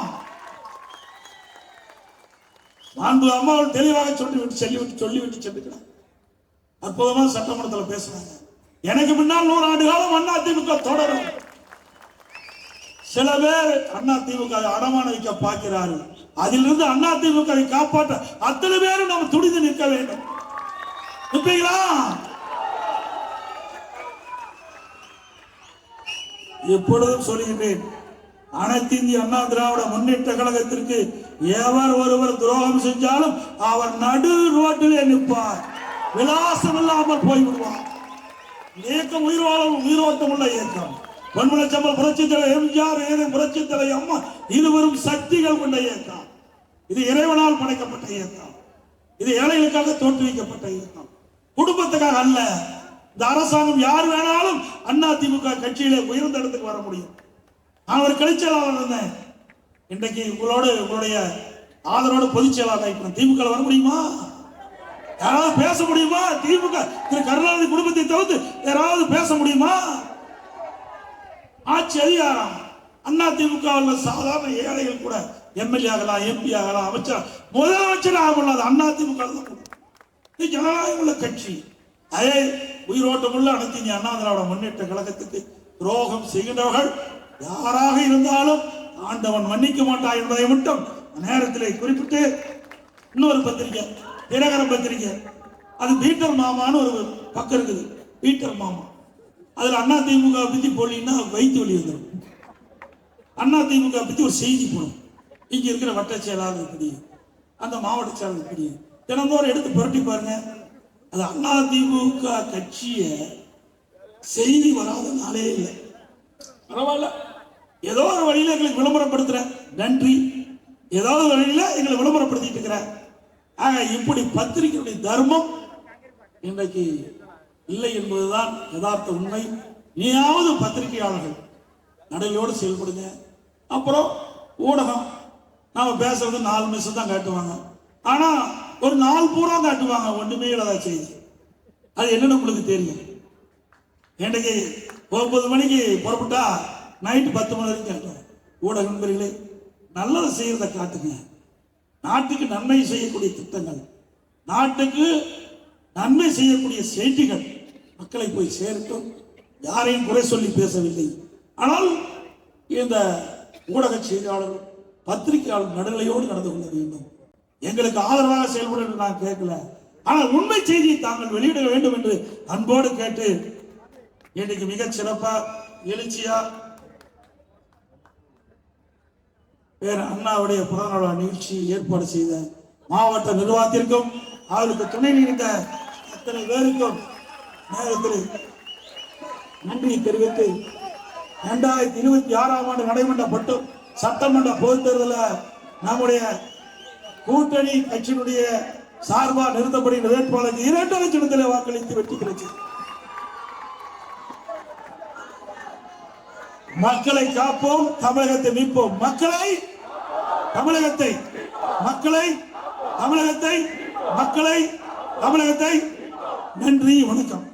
அன்பு அம்மாவில் தெளிவாக சொல்லிவிட்டு சென்றுக்கிறார். அற்புதமா சட்டமன்றத்தில் பேசுறாங்க. எனக்கு முன்னால் 100 ஆண்டு காலம் அண்ணா திமுக தொடரும். சில பேர் அண்ணா திமுக அடமான வைக்க பார்க்கிறார்கள். அதிலிருந்து அண்ணா திமுகவை காப்பாற்ற அத்தனை பேரும் நாம் துணிந்து நிற்க வேண்டும். நிற்பீங்களா? எப்பொழுதும் சொல்லுகின்றேன், அனைத்து இந்திய அண்ணா திராவிட முன்னேற்ற கழகத்திற்கு எவர் ஒருவர் துரோகம் செஞ்சாலும் அவர் நடு ரோட்டிலே நிற்பார், விலாசம் இல்லாமல் போய்விடுவார். இயக்கம் உயிரோட்டம் உள்ள இயக்கம். பொன்மனச்சம்பல் புரட்சி தலைவர் எம்ஜிஆர், புரட்சி தலைவர் அம்மா, இருவரும் சக்திகள் கொண்ட இயக்கம். இது இறைவனால் படைக்கப்பட்ட இயக்கம். இது ஏழைகளுக்காக தோற்றுவிக்கப்பட்ட இயக்கம், குடும்பத்துக்காக அல்ல. இந்த அரசாங்கம் யார் வேணாலும் அதிமுக கட்சியிலே உயர்ந்த இடத்துக்கு வர முடியும். நான் ஒரு கிளைச்செயலாளர் இருந்தேன். இன்றைக்கு உங்களுடைய ஆதரவோடு பொதுச் செயலாளர் திமுக வர முடியுமா? யாராவது பேச முடியுமா? திமுக திரு கருணாநிதி குடும்பத்தை தவிர்த்து யாராவது பேச முடியுமா? ஆட்சி அதிகாரம் அதிமுக சாதாரண ஏழைகள் கூட எம்எல்ஏ ஆகலாம், எம்பி ஆகலாம், அமைச்சர், முதலமைச்சர் ஆகலாம். அதிமுக ஜனநாயகம் உள்ள கட்சி. அதே உயிரோட்டம் உள்ள அனைத்து இந்திய அண்ணா திராவிட முன்னேற்ற கழகத்துக்கு துரோகம் செய்கின்றவர்கள் யாராக இருந்தாலும் ஆண்டவன் மன்னிக்க மாட்டான் என்பதை மட்டும் நேரத்தில் குறிப்பிட்டு, இன்னொரு பத்திரிகை தினகரன் பத்திரிகை, அது பீட்டர் மாமான்னு ஒரு பக்கம் இருக்குது. பீட்டர் மாமா அதுல அதிமுக பத்தி போலீங்கன்னா வைத்து வழி வந்துடும். அதிமுக பத்தி ஒரு செய்தி போடும். இங்க இருக்கிற வட்ட செயலாளர் இப்படி, அந்த மாவட்ட செயலாளர் இப்படி, தினந்தோறும் எடுத்து புரட்டி பாருங்க. அது அதிமுக கட்சிய செய்தி வராத நாளே இல்லை. பரவாயில்ல, ஏதோ ஒரு வழியில எங்களுக்கு விளம்பரப்படுத்துற, நன்றி. ஏதாவது வழியில எங்களை விளம்பரப்படுத்திட்டு இருக்கிற. ஆக இப்படி பத்திரிகையுடைய தர்மம் இன்றைக்கு இல்லை என்பதுதான் யதார்த்த உண்மை. நீயாவது பத்திரிகையாளர்கள் நடையோடு செயல்படுங்க. அப்புறம் ஊடகம், நாம பேசுறது 4 நிமிஷம் தான் காட்டுவாங்க, ஆனா ஒரு நாள் பூரா காட்டுவாங்க ஒண்ணுமே இல்லாத செய்தி. அது என்னன்னு உங்களுக்கு தெரியும். இன்றைக்கு 9 மணிக்கு புறப்பட்டா நைட்டு 10 மணி வரைக்கும் காட்டுவாங்க. ஊடக நண்பர்களே, நல்லதை செய்யறதை காட்டுங்க. நாட்டுக்கு நன்மை செய்யக்கூடிய திட்டங்கள், நாட்டுக்கு நன்மை செய்யக்கூடிய செய்திகள் மக்களை போய் சேரட்டும். யாரையும் குறை சொல்லி பேசவில்லை. ஆனால் இந்த ஊடக செய்தியாளர்கள், பத்திரிகையாளர் நடுநிலையோடு நடந்து கொள்ள வேண்டும். எங்களுக்கு ஆதரவாக செயல்பட நான் கேட்கல, ஆனால் உண்மை செய்தியை தாங்கள் வெளியிட வேண்டும் என்று அன்போடு கேட்டு, இன்னைக்கு மிக சிறப்பா எழுச்சியா பேர் அண்ணாவுடைய பிறந்தநாள் நிகழ்ச்சி ஏற்பாடு செய்த மாவட்ட நிர்வாகத்திற்கும் அவருக்கு துணை நின்ற அத்தனை பேருக்கும் நேரத்தில் நன்றி தெரிவித்து, 2026ஆம் ஆண்டு நடைபெற்ற சட்டமன்ற பொதுத் தேர்தலில் நம்முடைய கூட்டணி கட்சியினுடைய சார்பாக நிறுத்தப்படுகின்ற வேட்பாளருக்கு 2 லட்சத்தில் வாக்களித்து வெற்றி கிடைச்சு. மக்களை காப்போம், தமிழகத்தை மீட்போம். தமிழகத்தை. நன்றி, வணக்கம்.